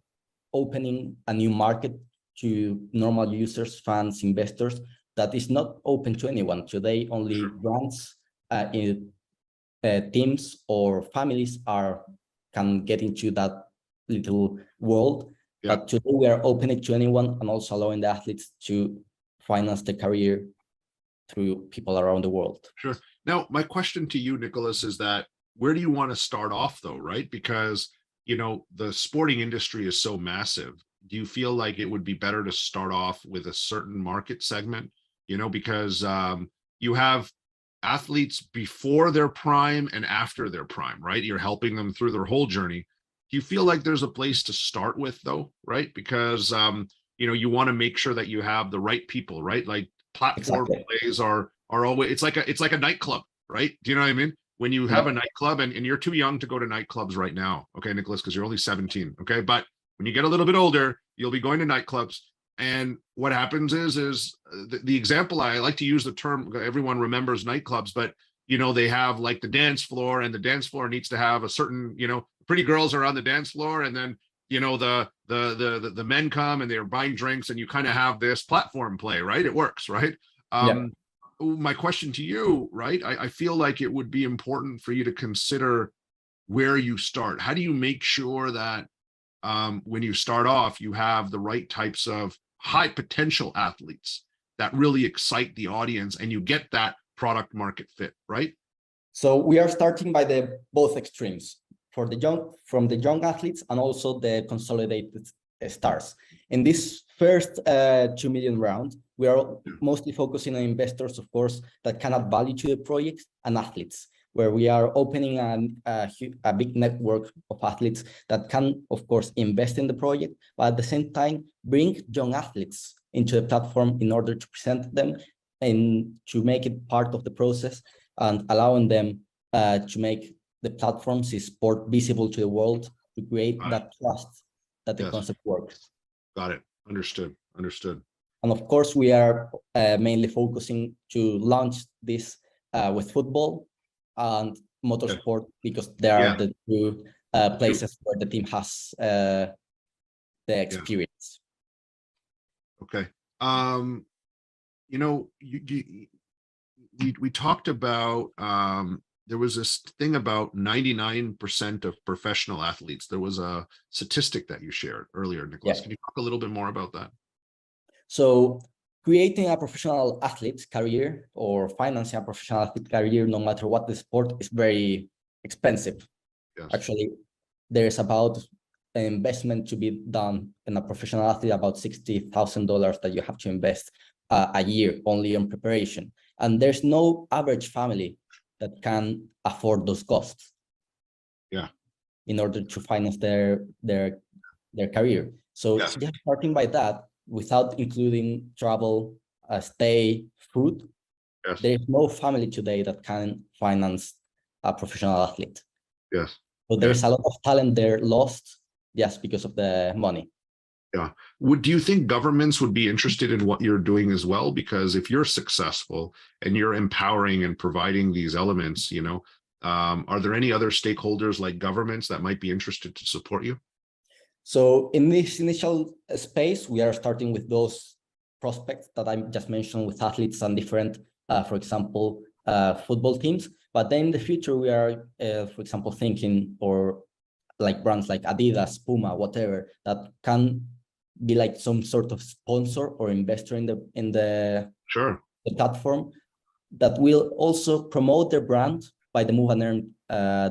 opening a new market to normal users, fans, investors, that is not open to anyone. Today, only brands, teams or families can get into that little world. Yeah. But today we are opening to anyone, and also allowing the athletes to finance the career through people around the world. Sure. Now, my question to you, Nicolas, is that where do you want to start off though, right? Because, you know, the sporting industry is so massive. Do you feel like it would be better to start off with a certain market segment, you know, because you have athletes before their prime and after their prime, right? You're helping them through their whole journey. Do you feel like there's a place to start with though, right? Because, you know, you want to make sure that you have the right people, right? Like platform plays are always, it's like a nightclub, right? Do you know what I mean? When you have a nightclub, and you're too young to go to nightclubs right now, okay, Nicolas, because you're only 17, okay? But when you get a little bit older, you'll be going to nightclubs. And what happens is the example, I like to use the term, everyone remembers nightclubs, but, you know, they have like the dance floor, and the dance floor needs to have a certain, you know, pretty girls are on the dance floor, and then, you know, the men come and they're buying drinks, and you kind of have this platform play, right? It works, right? My question to you, right? I feel like it would be important for you to consider where you start. How do you make sure that when you start off, you have the right types of high potential athletes that really excite the audience, and you get that product market fit, right? So we are starting by the both extremes, for the from the young athletes, and also the consolidated stars. In this first 2 million round, we are mostly focusing on investors, of course, that can add value to the project, and athletes, where we are opening a big network of athletes that can, of course, invest in the project, but at the same time, bring young athletes into the platform in order to present them and to make it part of the process, and allowing them to make the platform CSports visible to the world, to create that trust that the concept works. Got it. Understood. And of course, we are mainly focusing to launch this with football and motorsport, because they are the two places where the team has the experience. Okay. You know, we talked about there was this thing about 99% of professional athletes. There was a statistic that you shared earlier, Nicolas. Can you talk a little bit more about that? So creating a professional athlete career, or financing a professional athlete career, no matter what the sport, is very expensive. Actually, there's about an investment to be done in a professional athlete, about $60,000 that you have to invest a year only on preparation. And there's no average family that can afford those costs. In order to finance their career. So just starting by that, without including travel, stay, food, there's no family today that can finance a professional athlete. So there's a lot of talent there lost just because of the money. Do you think governments would be interested in what you're doing as well? Because if you're successful and you're empowering and providing these elements, you know, are there any other stakeholders like governments that might be interested to support you? So in this initial space, we are starting with those prospects that I just mentioned, with athletes and different, for example, football teams. But then in the future, we are, for example, thinking, or like brands like Adidas, Puma, whatever, that can be like some sort of sponsor or investor in the platform, that will also promote their brand by the move and earn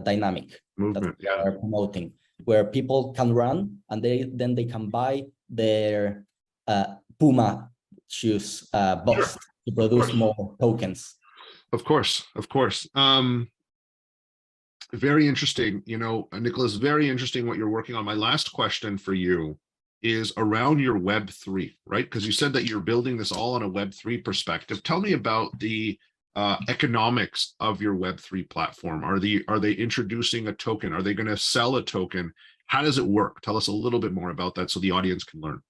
dynamic movement that we are promoting, where people can run, and then they can buy their Puma shoes box to produce more tokens. Of course. Very interesting. Nicolas, very interesting what you're working on. My last question for you is around your Web3, right? Because you said that you're building this all on a Web3 perspective. Tell me about the economics of your Web3 platform. Are they introducing a token? Are they going to sell a token? How does it work? Tell us a little bit more about that so the audience can learn.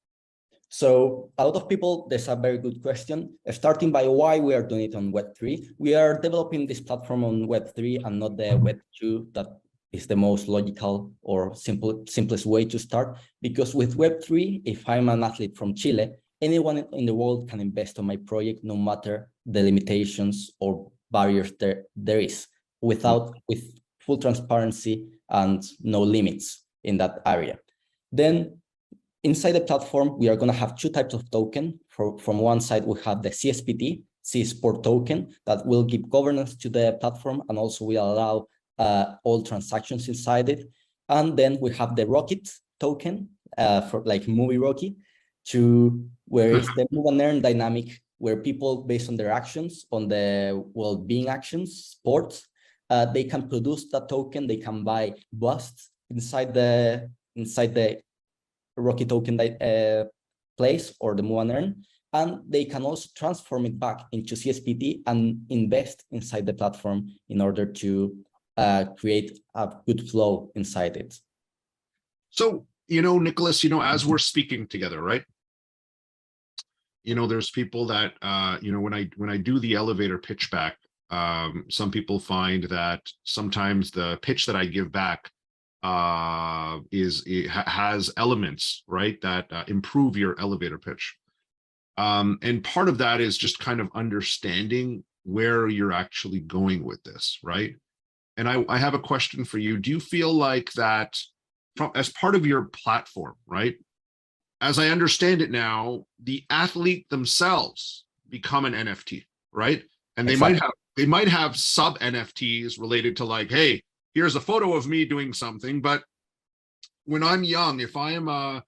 So a lot of people, there's a very good question, starting by why we are doing it on Web3. We are developing this platform on Web3 and not the Web2 that is the most logical or simplest way to start. Because with Web3, if I'm an athlete from Chile, anyone in the world can invest on my project, no matter the limitations or barriers there is, with full transparency and no limits in that area. Then inside the platform, we are going to have two types of token. From one side, we have the CSPT, CSport token, that will give governance to the platform and also will allow all transactions inside it. And then we have the Rocket token, for like movie Rocky, where it's the move and earn dynamic, where people, based on their actions, on the well-being actions, sports, they can produce that token. They can buy busts inside the Rocky token place or the move and earn, and they can also transform it back into CSPT and invest inside the platform in order to create a good flow inside it. So, Nicolas, as we're speaking together, right? There's people that, when I do the elevator pitch back, some people find that sometimes the pitch that I give back has elements, right, that improve your elevator pitch. And part of that is just kind of understanding where you're actually going with this, right? And I have a question for you. Do you feel like that as part of your platform, right? As I understand it now, the athlete themselves become an NFT, right? And Exactly. they might have sub NFTs related to like, hey, here's a photo of me doing something. But when I'm young, if I am an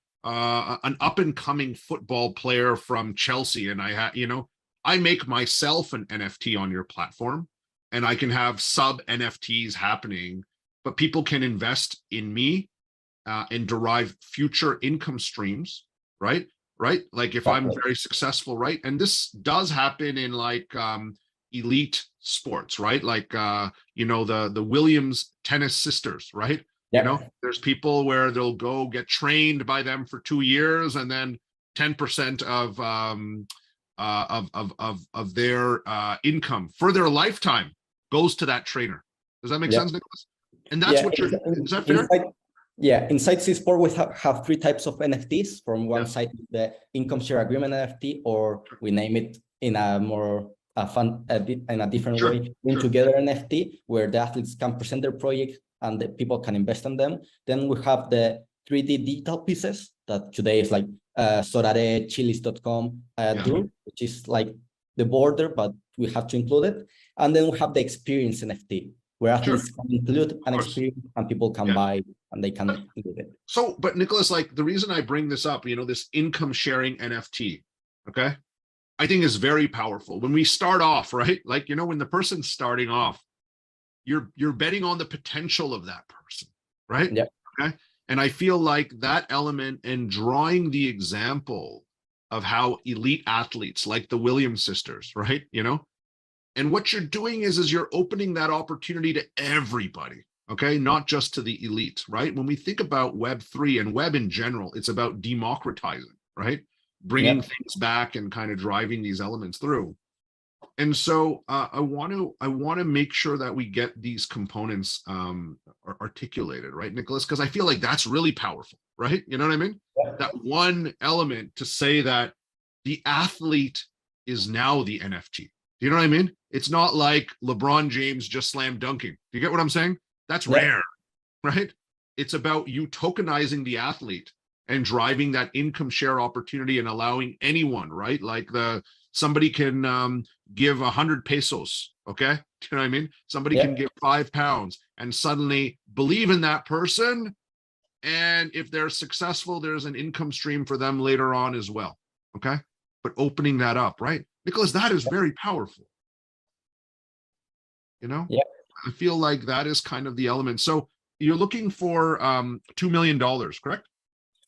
up and coming football player from Chelsea, and I make myself an NFT on your platform, and I can have sub NFTs happening, but people can invest in me and derive future income streams, right? Like if I'm very successful, right? And this does happen in like elite sports, right? Like the Williams tennis sisters, right? Yeah. There's people where they'll go get trained by them for 2 years, and then 10% of their income for their lifetime goes to that trainer. Does that make sense, Nicolas? And that's what you're, is that fair? Inside CSports, we have three types of NFTs. From one side, the income share agreement NFT, or we name it in a more in a different way, together NFT, where the athletes can present their project and the people can invest in them. Then we have the 3D digital pieces that today is like Sorare, Chilis.com do, which is like the border, but we have to include it. And then we have the experience NFT, where athletes can include an experience and people can buy and they can include it. So, but Nicolas, like the reason I bring this up, this income sharing NFT, okay, I think is very powerful. When we start off, right? Like, when the person's starting off, you're betting on the potential of that person, right? Yeah. Okay. And I feel like that element and drawing the example of how elite athletes like the Williams sisters, right? And what you're doing is you're opening that opportunity to everybody, okay? Not just to the elite, right? When we think about Web3 and web in general, it's about democratizing, right? Bringing things back and kind of driving these elements through. And so I want to make sure that we get these components articulated, right, Nicolas? Because I feel like that's really powerful, right? You know what I mean? That one element to say that the athlete is now the NFT. Do you know what I mean? It's not like LeBron James just slam dunking. Do you get what I'm saying? That's rare, right? It's about you tokenizing the athlete and driving that income share opportunity and allowing anyone, right? Like somebody can give 100 pesos, okay? Do you know what I mean? Somebody can give £5 and suddenly believe in that person. And if they're successful, there's an income stream for them later on as well, okay? But opening that up, right? Nicolas, that is very powerful. Yeah. I feel like that is kind of the element. So you're looking for $2 million, correct?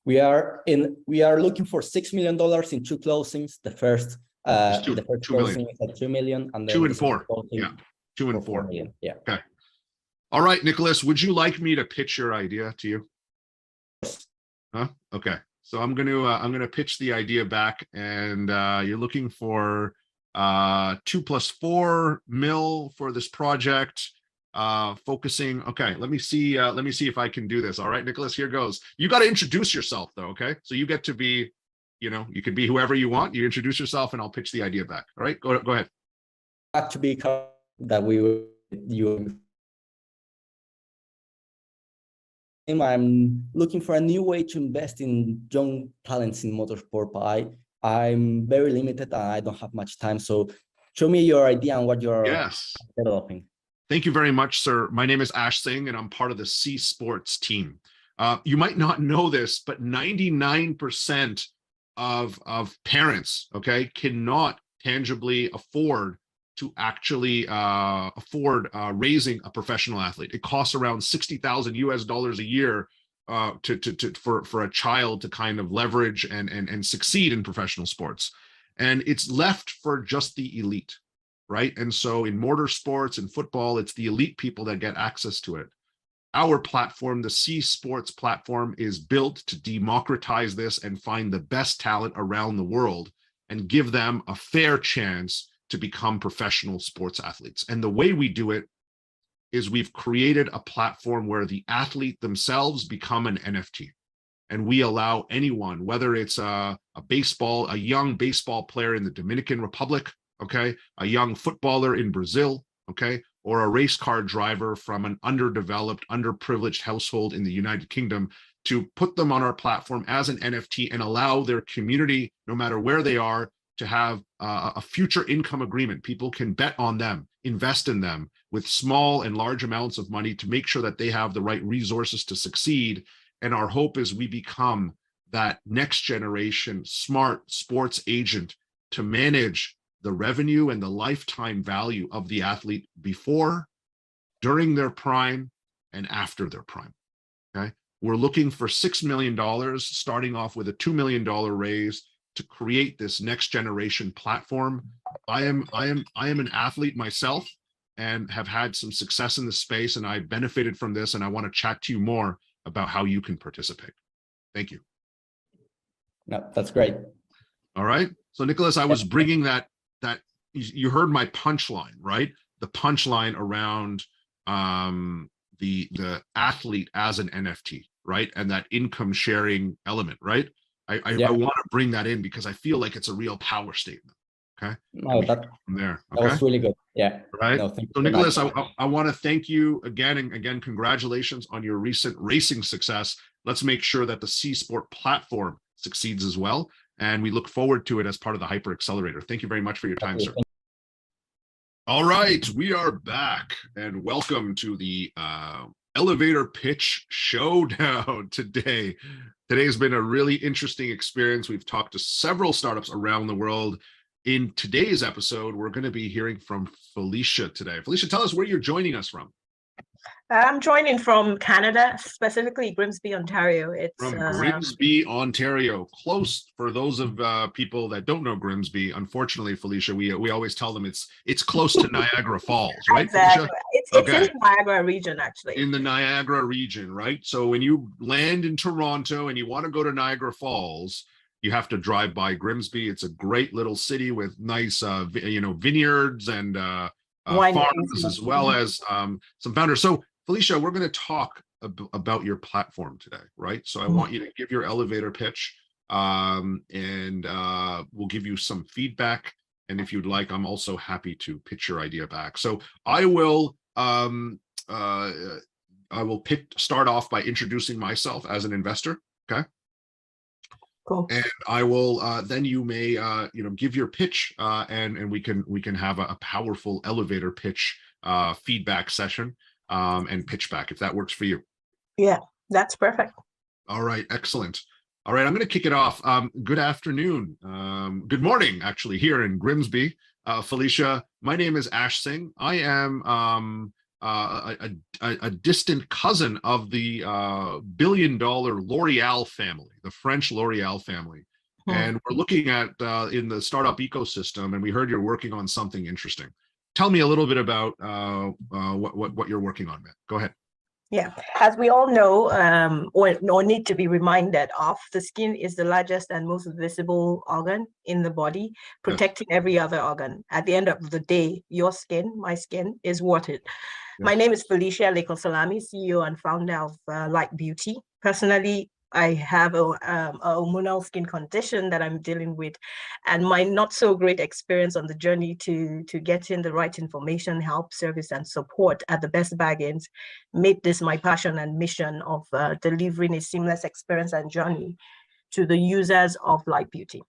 We are looking for $6 million in two closings. The first closing is at 2 million, and then 2 and 4. Yeah, 2 and 4 million. Yeah. Okay. All right, Nicolas, would you like me to pitch your idea to you? Huh? Okay. So I'm gonna pitch the idea back, and you're looking for 2 + 4 mil for this project. Focusing. Okay, let me see if I can do this. All right, Nicolas, here goes. You got to introduce yourself though, okay? So you get to be, you could be whoever you want. You introduce yourself and I'll pitch the idea back. All right, go ahead. To be that I'm looking for a new way to invest in young talents in motorsport, but I'm very limited and I don't have much time. So show me your idea and what you're developing. Thank you very much, sir. My name is Ash Singh, and I'm part of the CSports team. You might not know this, but 99% of parents, okay, cannot tangibly afford to actually raising a professional athlete. It costs around $60,000 a year for a child to kind of leverage and succeed in professional sports, and it's left for just the elite. Right. And so in motorsports and football, it's the elite people that get access to it. Our platform, the CSports platform, is built to democratize this and find the best talent around the world and give them a fair chance to become professional sports athletes. And the way we do it is we've created a platform where the athlete themselves become an NFT. And we allow anyone, whether it's a young baseball player in the Dominican Republic, okay, a young footballer in Brazil, okay, or a race car driver from an underdeveloped, underprivileged household in the United Kingdom, to put them on our platform as an NFT and allow their community, no matter where they are, to have a future income agreement. People can bet on them, invest in them with small and large amounts of money to make sure that they have the right resources to succeed. And our hope is we become that next generation smart sports agent to manage the revenue and the lifetime value of the athlete before, during their prime, and after their prime. Okay, we're looking for $6 million, starting off with a $2 million raise to create this next generation platform. I am an athlete myself and have had some success in this space, and I benefited from this, and I want to chat to you more about how you can participate. Thank you. No, that's great. All right. So Nicolas, I was bringing that you heard my punchline, right? The punchline around the athlete as an NFT, right? And that income sharing element, right? I want to bring that in because I feel like it's a real power statement. Okay. No, that was really good. Yeah. Right. No, so Nicolas, I want to thank you again and again. Congratulations on your recent racing success. Let's make sure that the CSport platform succeeds as well. And we look forward to it as part of the Hyper Accelerator. Thank you very much for your time, sir. All right, we are back, and welcome to the Elevator Pitch Showdown today. Today's been a really interesting experience. We've talked to several startups around the world. In today's episode, we're going to be hearing from Felicia today. Felicia, tell us where you're joining us from. I'm joining from Canada, specifically Grimsby, Ontario. It's from Grimsby, Ontario. Close for those of people that don't know Grimsby. Unfortunately, Felicia, we always tell them it's close to Niagara Falls, right? Exactly. Felicia? It's in the Niagara region, actually. In the Niagara region, right? So when you land in Toronto and you want to go to Niagara Falls, you have to drive by Grimsby. It's a great little city with nice, vineyards and farms, as well as some founders. So Felicia, we're going to talk about your platform today, right? So I want you to give your elevator pitch, and we'll give you some feedback. And if you'd like, I'm also happy to pitch your idea back. So I will start off by introducing myself as an investor. Okay. Cool. And I will then you may give your pitch, and we can have a powerful elevator pitch feedback session. And pitch back, if that works for you. Yeah, that's perfect. All right, excellent. All right, I'm going to kick it off. Good afternoon. Good morning, actually, here in Grimsby. Felicia, my name is Ash Singh. I am a distant cousin of the billion-dollar L'Oreal family, the French L'Oreal family. And we're looking at in the startup ecosystem, and we heard you're working on something interesting. Tell me a little bit about what you're working on, Matt. Go ahead. Yeah, as we all know, or need to be reminded of, the skin is the largest and most visible organ in the body, protecting every other organ. At the end of the day, your skin, my skin, is worth it. My name is Felicia Lekan-Salami, CEO and founder of LightBeaute. Personally, I have a hormonal skin condition that I'm dealing with, and my not so great experience on the journey to getting the right information, help, service, and support at the best bargains made this my passion and mission of delivering a seamless experience and journey to the users of LightBeaute.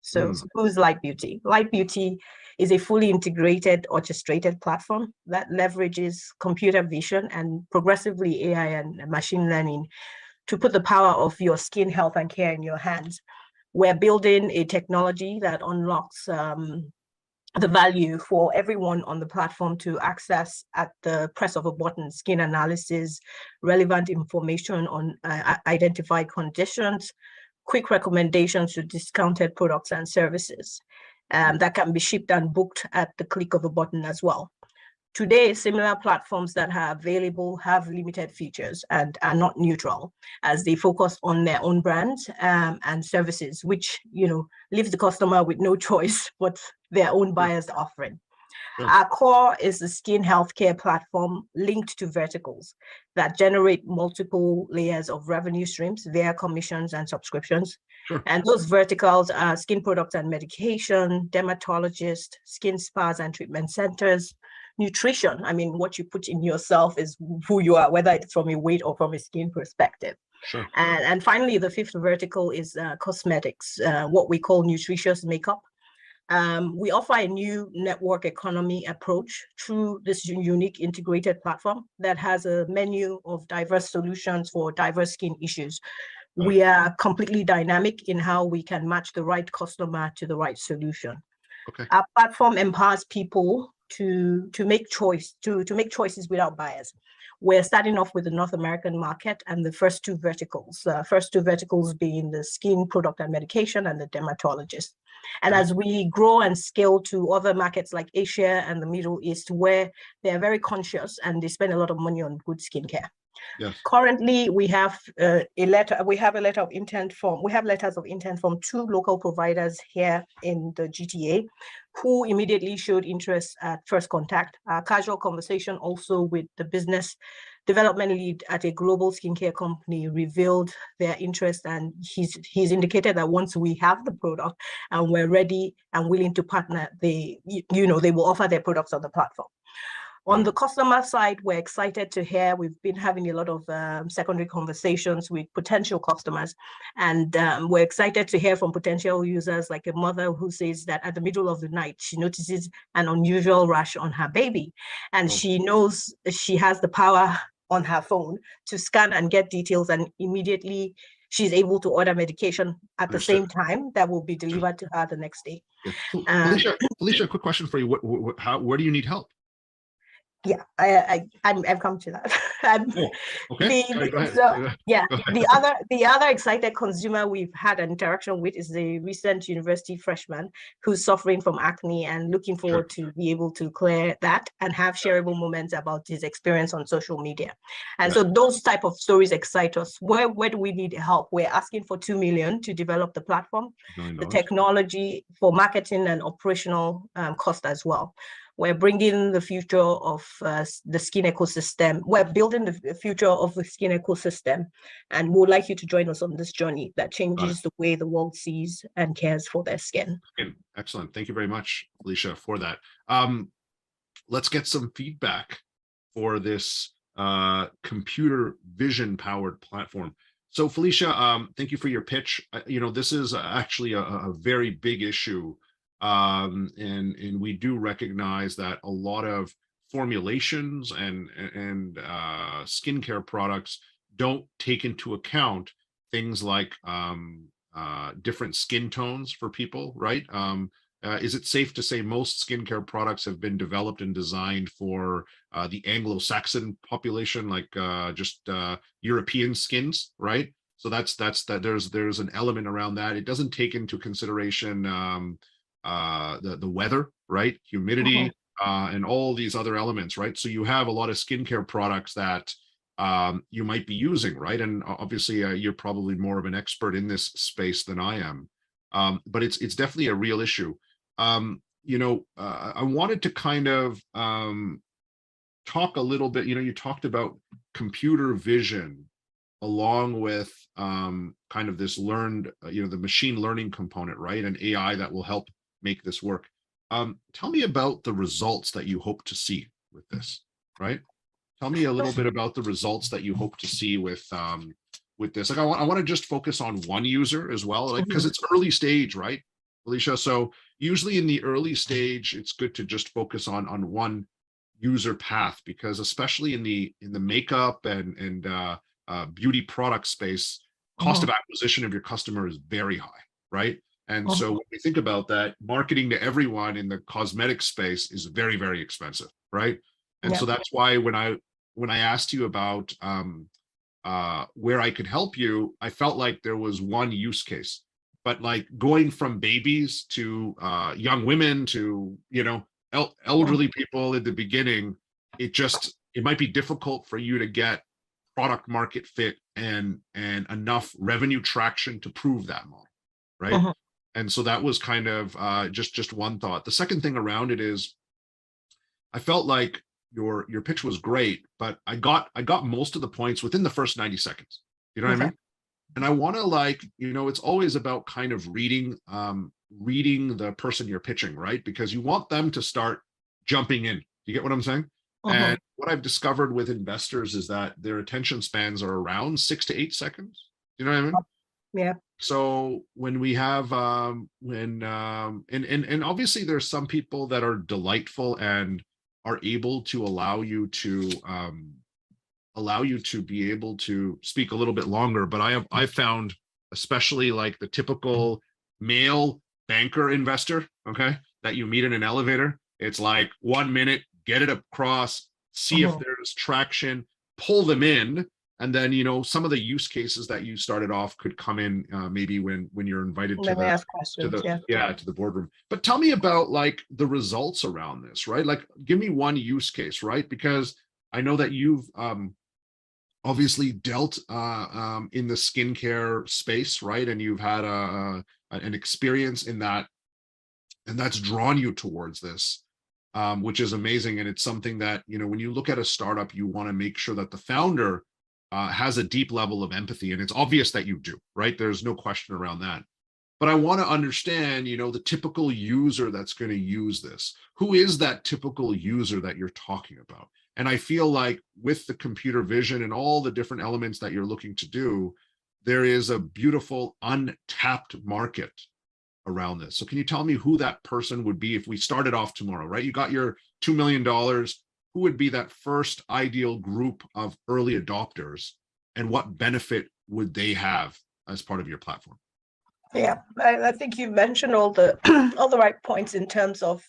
So who's LightBeaute? LightBeaute is a fully integrated, orchestrated platform that leverages computer vision and progressively AI and machine learning to put the power of your skin health and care in your hands. We're building a technology that unlocks the value for everyone on the platform to access at the press of a button: skin analysis, relevant information on identified conditions, quick recommendations to discounted products and services that can be shipped and booked at the click of a button as well. Today, similar platforms that are available have limited features and are not neutral, as they focus on their own brands and services, which, leaves the customer with no choice but their own buyer's offering. Our core is the skin healthcare platform linked to verticals that generate multiple layers of revenue streams via commissions and subscriptions. And those verticals are skin products and medication, dermatologists, skin spas and treatment centers, nutrition. I mean, what you put in yourself is who you are, whether it's from a weight or from a skin perspective. And finally, the fifth vertical is cosmetics, what we call nutritious makeup. We offer a new network economy approach through this unique integrated platform that has a menu of diverse solutions for diverse skin issues. We are completely dynamic in how we can match the right customer to the right solution. Our platform empowers people to make choices without bias. We're starting off with the North American market and the first two verticals being the skin product and medication and the dermatologist. And as we grow and scale to other markets like Asia and the Middle East, where they are very conscious and they spend a lot of money on good skincare. Currently, we have letters of intent from two local providers here in the GTA who immediately showed interest at first contact. A casual conversation also with the business development lead at a global skincare company revealed their interest, and he's indicated that once we have the product and we're ready and willing to partner, they will offer their products on the platform. On the customer side, we're excited to hear. We've been having a lot of secondary conversations with potential customers, and we're excited to hear from potential users, like a mother who says that at the middle of the night, she notices an unusual rash on her baby, and she knows she has the power on her phone to scan and get details, and immediately she's able to order medication at the same time that will be delivered to her the next day. Felicia, a quick question for you. Where do you need help? Yeah, I've come to that. The other excited consumer we've had an interaction with is the recent university freshman who's suffering from acne and looking forward to be able to clear that and have shareable moments about his experience on social media. And so those type of stories excite us. Where do we need help? We're asking for $2 million to develop the platform, the technology for marketing and operational cost as well. We're bringing the future of the skin ecosystem. We're building the future of the skin ecosystem, and we'd like you to join us on this journey that changes the way the world sees and cares for their skin. Excellent. Thank you very much, Felicia, for that. Let's get some feedback for this computer vision powered platform. So Felicia, thank you for your pitch. This is actually a very big issue. And we do recognize that a lot of formulations and skincare products don't take into account things like different skin tones for people, right? is it safe to say most skincare products have been developed and designed for the Anglo-Saxon population, like just European skins, right? So that's that. There's an element around that. It doesn't take into consideration the weather, right? Humidity, and all these other elements, right? So you have a lot of skincare products that you might be using, right? And obviously you're probably more of an expert in this space than I am, but it's definitely a real issue. I wanted to kind of talk a little bit, you talked about computer vision along with kind of this learned, the machine learning component, right? And AI that will help make this work. Tell me about the results that you hope to see with this, right? Tell me a little bit about the results that you hope to see with this. Like I want to just focus on one user as well, like because it's early stage, right, Felicia? So usually in the early stage, it's good to just focus on one user path, because especially in the makeup and beauty product space, cost of acquisition of your customer is very high, right? And so when we think about that, marketing to everyone in the cosmetic space is very, very expensive, right? And so that's why when I asked you about where I could help you, I felt like there was one use case, but like going from babies to young women to, elderly people at the beginning, it might be difficult for you to get product market fit and enough revenue traction to prove that model, right? And so that was kind of just one thought. The second thing around it is, I felt like your pitch was great, but I got most of the points within the first 90 seconds. You know what I mean? And I want to it's always about kind of reading the person you're pitching, right? Because you want them to start jumping in. You get what I'm saying? And what I've discovered with investors is that their attention spans are around 6 to 8 seconds. You know what I mean? Yeah. So when we have and obviously there's some people that are delightful and are able to allow you to be able to speak a little bit longer, but I've found, especially like the typical male banker investor, okay, that you meet in an elevator, it's like 1 minute, get it across, see if there's traction, pull them in. And then, some of the use cases that you started off could come in maybe when you're invited to the boardroom. But tell me about like the results around this, right? Like, give me one use case, right? Because I know that you've obviously dealt in the skincare space, right? And you've had an experience in that, and that's drawn you towards this, which is amazing. And it's something that, when you look at a startup, you want to make sure that the founder has a deep level of empathy, and it's obvious that you do, right? There's no question around that. But I want to understand, the typical user that's going to use this. Who is that typical user that you're talking about? And I feel like with the computer vision and all the different elements that you're looking to do, there is a beautiful untapped market around this. So can you tell me who that person would be if we started off tomorrow, right? You got your $2 million. Who would be that first ideal group of early adopters, and what benefit would they have as part of your platform? Yeah, I think you mentioned all the all the right points in terms of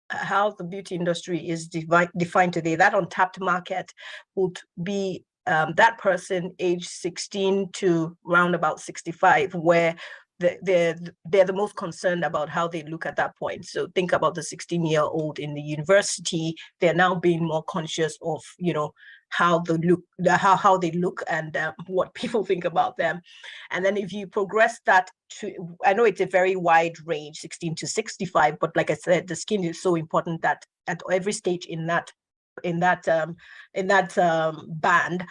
how the beauty industry is defined today. That untapped market would be that person age 16 to round about 65, where they're the most concerned about how they look at that point. So think about the 16-year-old in the university. They're now being more conscious of, how they look and what people think about them. And then if you progress that to, I know it's a very wide range, 16 to 65, but like I said, the skin is so important that at every stage in that band,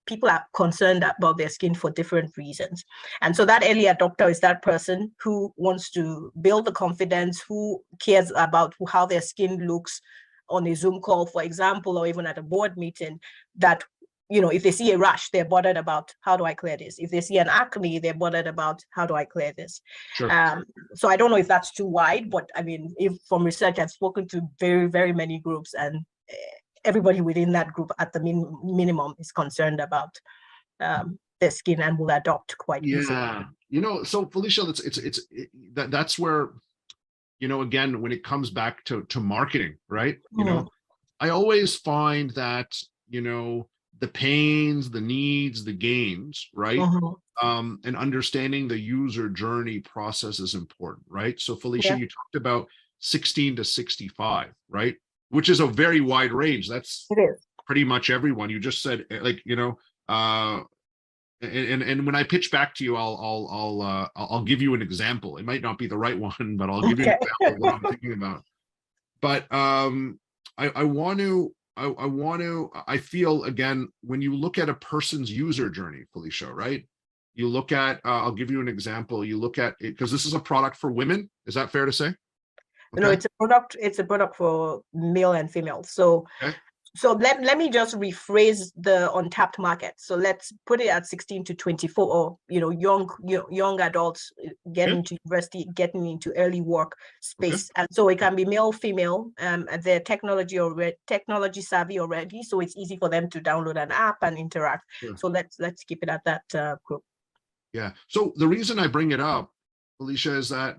people are concerned about their skin for different reasons. And so that early adopter is that person who wants to build the confidence, who cares about how their skin looks on a Zoom call, for example, or even at a board meeting, that, if they see a rash, they're bothered about, how do I clear this? If they see an acne, they're bothered about, how do I clear this? Sure. So I don't know if that's too wide, but I mean, if from research, I've spoken to very, very many groups, and everybody within that group at the minimum is concerned about their skin and will adopt quite easily. So Felicia, that's where again, when it comes back to marketing, right? I always find that, the pains, the needs, the gains, right? And understanding the user journey process is important, right? So Felicia, you talked about 16 to 65, right? Which is a very wide range. That's pretty much everyone. You just said, like, and when I pitch back to you, I'll give you an example. It might not be the right one, but I'll give you an example of what I'm thinking about. But I feel, again, when you look at a person's user journey, Felicia, right? You look at, I'll give you an example. You look at it, because this is a product for women. Is that fair to say? Okay. No, it's a product for male and female. So let me just rephrase the untapped market. So let's put it at 16 to 24, or young adults getting into university, getting into early work space. And so it can be male, female, they're technology savvy already, so it's easy for them to download an app and interact. So let's keep it at that group. Yeah. So the reason I bring it up, Felicia, is that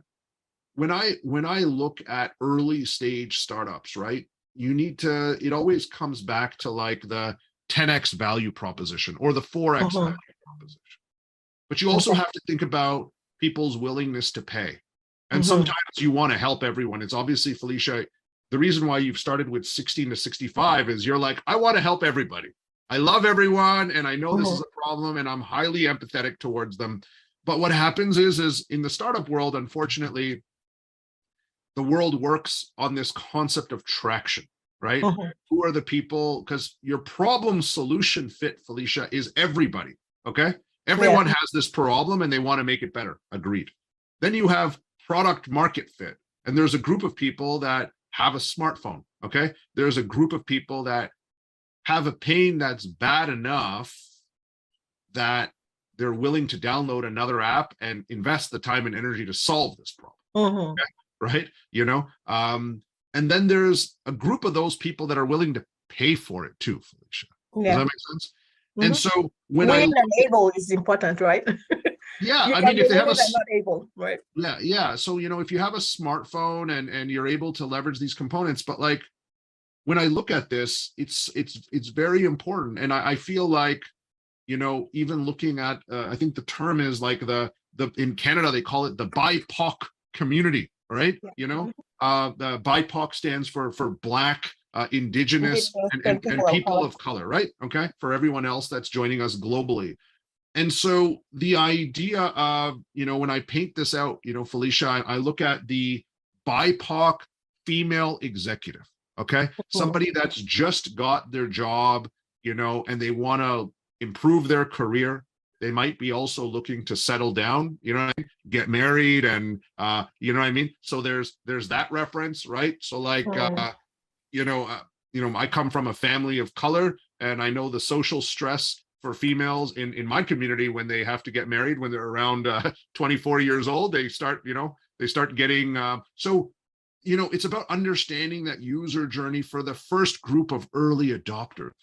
when I look at early stage startups, right? It always comes back to like the 10x value proposition or the 4x value proposition. But you also have to think about people's willingness to pay. And sometimes you want to help everyone. It's obviously, Felicia, the reason why you've started with 16 to 65 is you're like, I want to help everybody. I love everyone, and I know this is a problem, and I'm highly empathetic towards them. But what happens is in the startup world, unfortunately, the world works on this concept of traction, right? Who are the people? Because your problem solution fit, Felicia, is everybody, okay? Everyone has this problem and they want to make it better. Agreed. Then you have product market fit. And there's a group of people that have a smartphone, okay? There's a group of people that have a pain that's bad enough that they're willing to download another app and invest the time and energy to solve this problem. Okay? Right? And then there's a group of those people that are willing to pay for it too, Felicia. Does that make sense? And so when willing and able is important, right? Yeah, I mean, if they have not able, right? Yeah. So if you have a smartphone and you're able to leverage these components, but like when I look at this, it's very important. And I feel like, even looking at I think the term is like the in Canada they call it the BIPOC community. Right? The BIPOC stands for Black, Indigenous, and people of color, right? Okay, for everyone else that's joining us globally. And so the idea of, when I paint this out, Felicia, I look at the BIPOC female executive, okay? Somebody that's just got their job, and they want to improve their career. They might be also looking to settle down, get married, and So there's that reference, right? So like, I come from a family of color, and I know the social stress for females in my community when they have to get married when they're around 24 years old. They start getting it's about understanding that user journey for the first group of early adopters,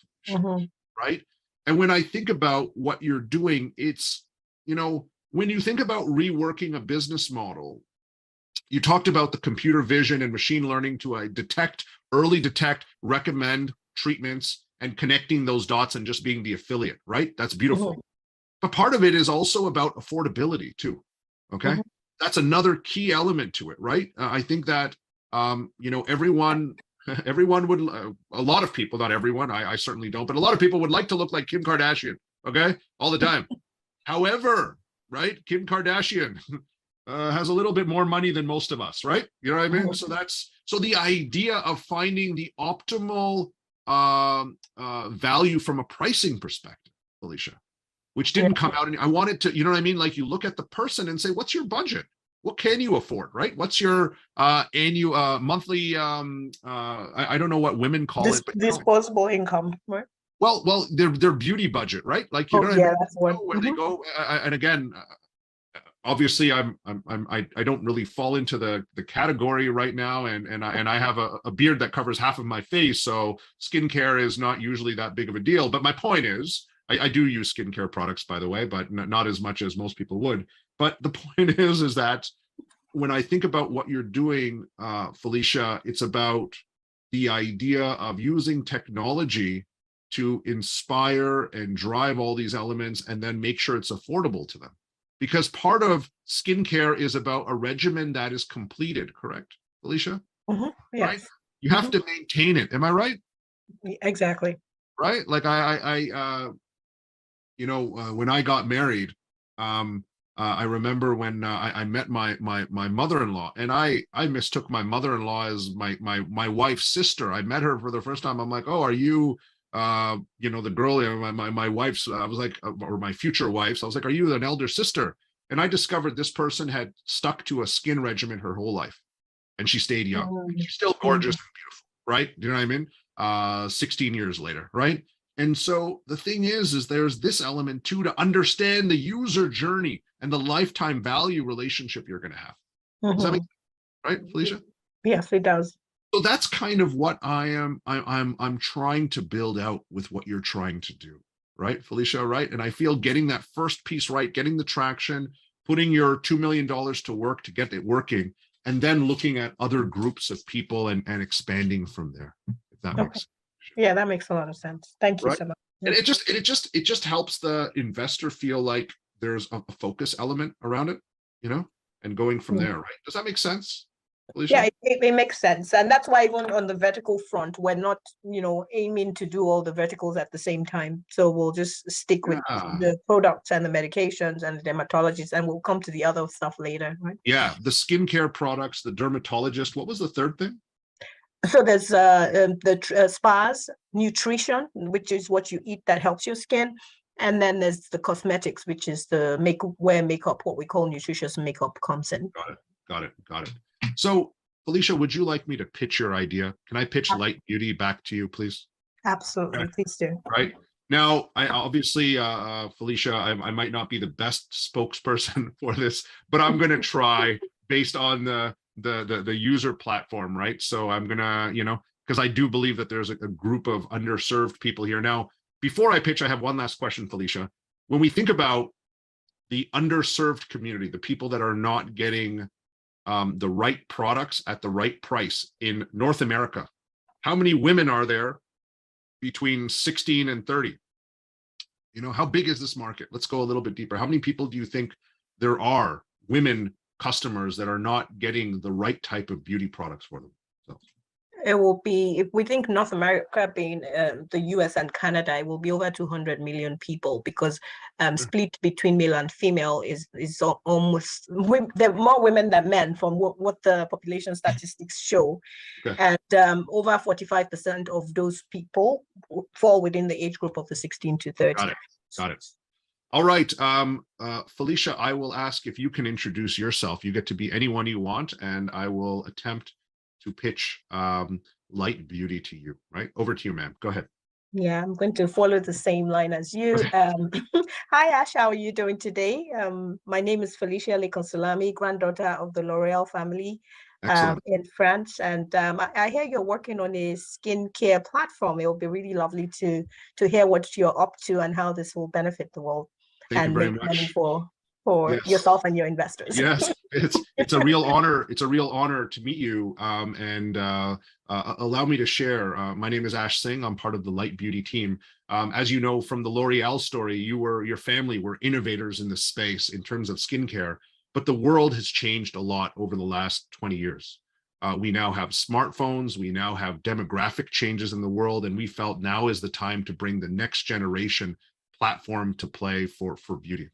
right? And when I think about what you're doing, it's, when you think about reworking a business model, you talked about the computer vision and machine learning to early detect, recommend treatments, and connecting those dots and just being the affiliate, right? That's beautiful. But part of it is also about affordability too, okay? That's another key element to it, right? I think that, everyone would, a lot of people, not everyone, I certainly don't, but a lot of people would like to look like Kim Kardashian, okay, all the time. However, right, Kim Kardashian has a little bit more money than most of us, right? You know what I mean? So the idea of finding the optimal value from a pricing perspective, Felicia, which didn't come out, and I wanted to, like, you look at the person and say, what's your budget? What can you afford, right? What's your annual, monthly, I don't know what women call it, but disposable income, right? Well, their beauty budget, right? Like, what I mean? That's one. Where they go, and again, obviously, I don't really fall into the category right now, and I have a beard that covers half of my face, so skincare is not usually that big of a deal. But my point is, I do use skincare products, by the way, but not as much as most people would. But the point is that when I think about what you're doing, Felicia, it's about the idea of using technology to inspire and drive all these elements and then make sure it's affordable to them. Because part of skincare is about a regimen that is completed, correct, Felicia? Yes. Right? You have to maintain it. Am I right? Exactly. Right? Like when I got married, I remember when I met my mother-in-law, and I mistook my mother-in-law as my wife's sister. I met her for the first time. I'm like, oh, are you the girl, my wife's, I was like, or my future wife's, I was like, are you an elder sister? And I discovered this person had stuck to a skin regimen her whole life, and she stayed young. She's still gorgeous and beautiful, right? Do you know what I mean? 16 years later, right? And so the thing is there's this element too, to understand the user journey and the lifetime value relationship you're going to have. Does that make sense? Right, Felicia? Yes, it does. So that's kind of what I'm trying to build out with what you're trying to do, right, Felicia? Right. And I feel getting that first piece right, getting the traction, putting your $2 million to work to get it working, and then looking at other groups of people and expanding from there, if that makes sense. Yeah, that makes a lot of sense. Thank you so much. And it just helps the investor feel like there's a focus element around it, and going from there, right? Does that make sense, Felicia? Yeah, it makes sense. And that's why even on the vertical front, we're not, aiming to do all the verticals at the same time. So we'll just stick with the products and the medications and the dermatologists, and we'll come to the other stuff later, right? Yeah, the skincare products, the dermatologist. What was the third thing? So there's the spas, nutrition, which is what you eat that helps your skin. And then there's the cosmetics, which is the makeup, what we call nutritious makeup comes in. Got it. So, Felicia, would you like me to pitch your idea? Can I pitch LightBeaute back to you, please? Absolutely, okay. Please do. Right. Now, I obviously, Felicia, I might not be the best spokesperson for this, but I'm going to try based on the user platform, right? So I'm gonna, because I do believe that there's a group of underserved people here. Now, before I pitch, I have one last question, Felicia. When we think about the underserved community, the people that are not getting the right products at the right price in North America, how many women are there between 16 and 30? How big is this market? Let's go a little bit deeper. How many people do you think there are, women customers, that are not getting the right type of beauty products for them? So it will be, if we think North America being the US and Canada, it will be over 200 million people, because split between male and female is almost, there are more women than men from what the population statistics show. And over 45% of those people fall within the age group of the 16 to 30. Got it. All right, Felicia, I will ask if you can introduce yourself. You get to be anyone you want, and I will attempt to pitch LightBeaute to you, right? Over to you, ma'am. Go ahead. Yeah, I'm going to follow the same line as you. Hi, Ash, how are you doing today? My name is Felicia Lekan-Salami, granddaughter of the L'Oreal family in France. And I hear you're working on a skincare platform. It will be really lovely to hear what you're up to and how this will benefit the world. Thank you very make much. Money for yourself and your investors. Yes, it's a real honor. It's a real honor to meet you. And allow me to share. My name is Ash Singh. I'm part of the LightBeaute team. As you know from the L'Oreal story, your family were innovators in this space in terms of skincare. But the world has changed a lot over the last 20 years. We now have smartphones. We now have demographic changes in the world, and we felt now is the time to bring the next generation platform to play for beauty.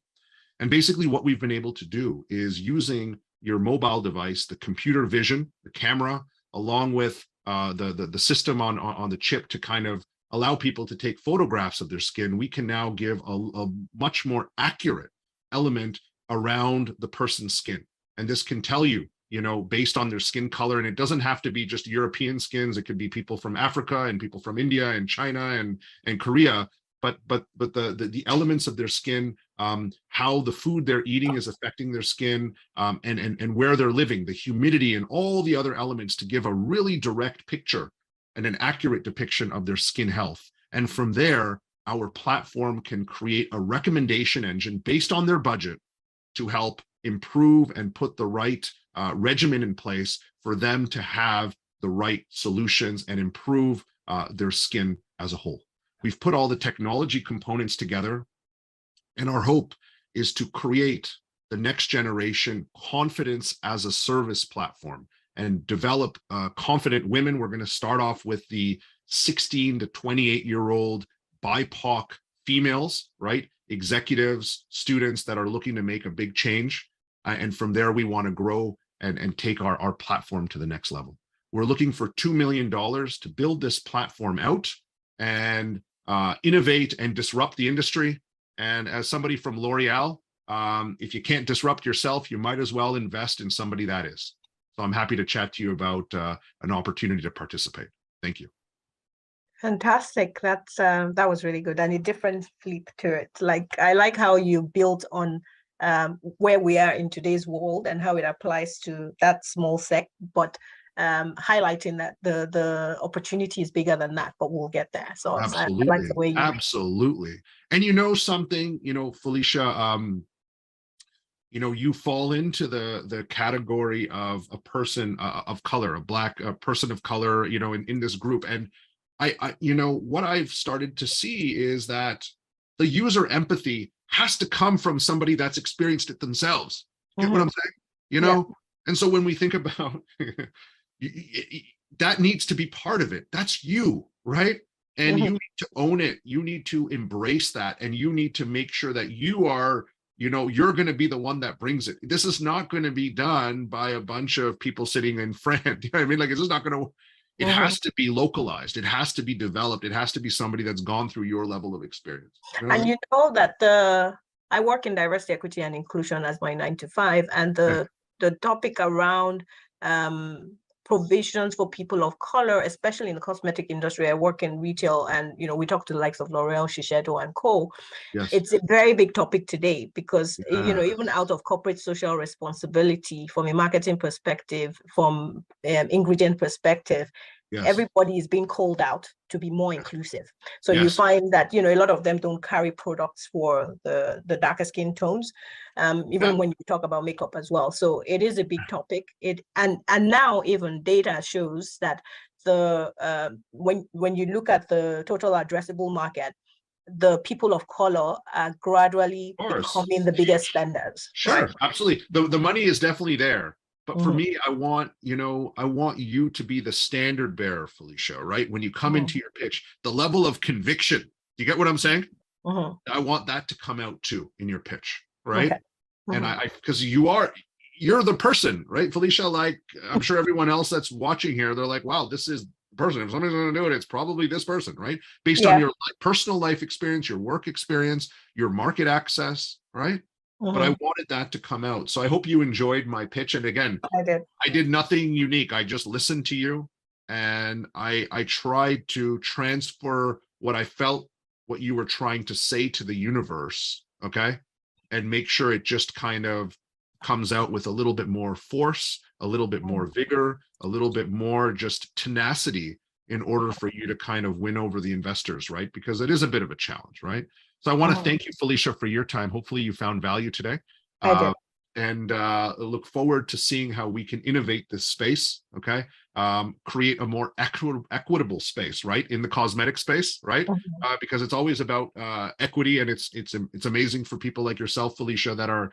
And basically what we've been able to do is using your mobile device, the computer vision, the camera, along with the system on the chip to kind of allow people to take photographs of their skin, we can now give a much more accurate element around the person's skin. And this can tell you, based on their skin color, and it doesn't have to be just European skins. It could be people from Africa and people from India and China and Korea. But the elements of their skin, how the food they're eating is affecting their skin, and where they're living, the humidity and all the other elements to give a really direct picture and an accurate depiction of their skin health. And from there, our platform can create a recommendation engine based on their budget to help improve and put the right regimen in place for them to have the right solutions and improve their skin as a whole. We've put all the technology components together, and our hope is to create the next generation confidence as a service platform and develop confident women. We're going to start off with the 16 to 28-year-old BIPOC females, right? Executives, students that are looking to make a big change. And from there, we want to grow and take our platform to the next level. We're looking for $2 million to build this platform out and innovate and disrupt the industry. And as somebody from L'Oreal, if you can't disrupt yourself, you might as well invest in somebody that is. So I'm happy to chat to you about an opportunity to participate. Thank you. Fantastic. That was really good, and a different flip to it. Like, I like how you built on where we are in today's world and how it applies to that small sec, but highlighting that the opportunity is bigger than that, but we'll get there. So absolutely, I like the way you absolutely. And you know something, you know, Felicia, you know, you fall into the category of a person of color, a person of color, you know, in this group. And I, you know, what I've started to see is that the user empathy has to come from somebody that's experienced it themselves. Get what I'm saying? You know? Yeah. And so when we think about that needs to be part of it. That's you, right? And you need to own it. You need to embrace that. And you need to make sure that you are, you know, you're going to be the one that brings it. This is not going to be done by a bunch of people sitting in France. You know what I mean? Like, it's just not going to, it has to be localized. It has to be developed. It has to be somebody that's gone through your level of experience. You know? And you know that I work in diversity, equity, and inclusion as my 9 to 5, and the topic around provisions for people of color, especially in the cosmetic industry. I work in retail, and you know, we talk to the likes of L'Oreal, Shiseido, and Co. Yes. It's a very big topic today because you know, even out of corporate social responsibility, from a marketing perspective, from ingredient perspective, everybody is being called out to be more inclusive. So you find that, you know, a lot of them don't carry products for the darker skin tones, even when you talk about makeup as well. So it is a big topic. And now even data shows that when you look at the total addressable market, the people of color are gradually becoming the biggest spenders. Sure, right? Absolutely. The money is definitely there. But for me, I want you to be the standard bearer, Felicia, right? When you come into your pitch, the level of conviction, you get what I'm saying? I want that to come out too in your pitch, right? And because you're the person, right, Felicia? Like, I'm sure everyone else that's watching here, they're like, wow, this is the person. If somebody's going to do it, it's probably this person, right? Based on your personal life experience, your work experience, your market access, right? But I wanted that to come out. So I hope you enjoyed my pitch. And again, I did nothing unique. I just listened to you, and I tried to transfer what I felt, what you were trying to say to the universe, okay? And make sure it just kind of comes out with a little bit more force, a little bit more vigor, a little bit more just tenacity in order for you to kind of win over the investors, right? Because it is a bit of a challenge, right? So I want to thank you, Felicia, for your time. Hopefully you found value today. I did. And look forward to seeing how we can innovate this space, okay? Create a more equitable space, right? In the cosmetic space, right? Because it's always about equity, and it's amazing for people like yourself, Felicia, that are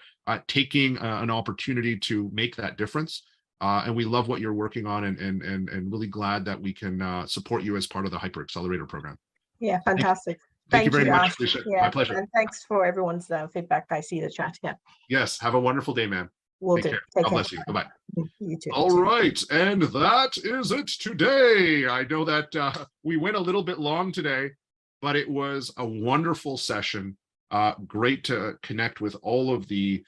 taking an opportunity to make that difference. And we love what you're working on, and really glad that we can support you as part of the Hyper Accelerator program. Yeah, fantastic. Thank you very much, Felicia. My pleasure. And thanks for everyone's feedback. I see the chat. Yeah. Yes. Have a wonderful day, man. Take care. God bless you. Bye-bye. You too. All right. And that is it today. I know that we went a little bit long today, but it was a wonderful session. Great to connect with all of the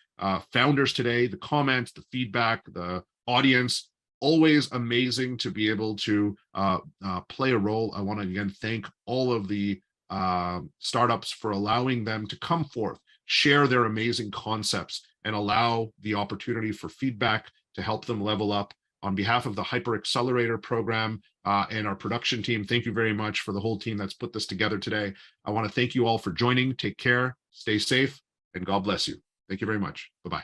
founders today, the comments, the feedback, the audience. Always amazing to be able to play a role. I want to again thank all of the startups for allowing them to come forth, share their amazing concepts, and allow the opportunity for feedback to help them level up. On behalf of the Hyper Accelerator program and our production team, thank you very much for the whole team that's put this together today. I want to thank you all for joining. Take care, stay safe, and God bless you. Thank you very much. Bye-bye.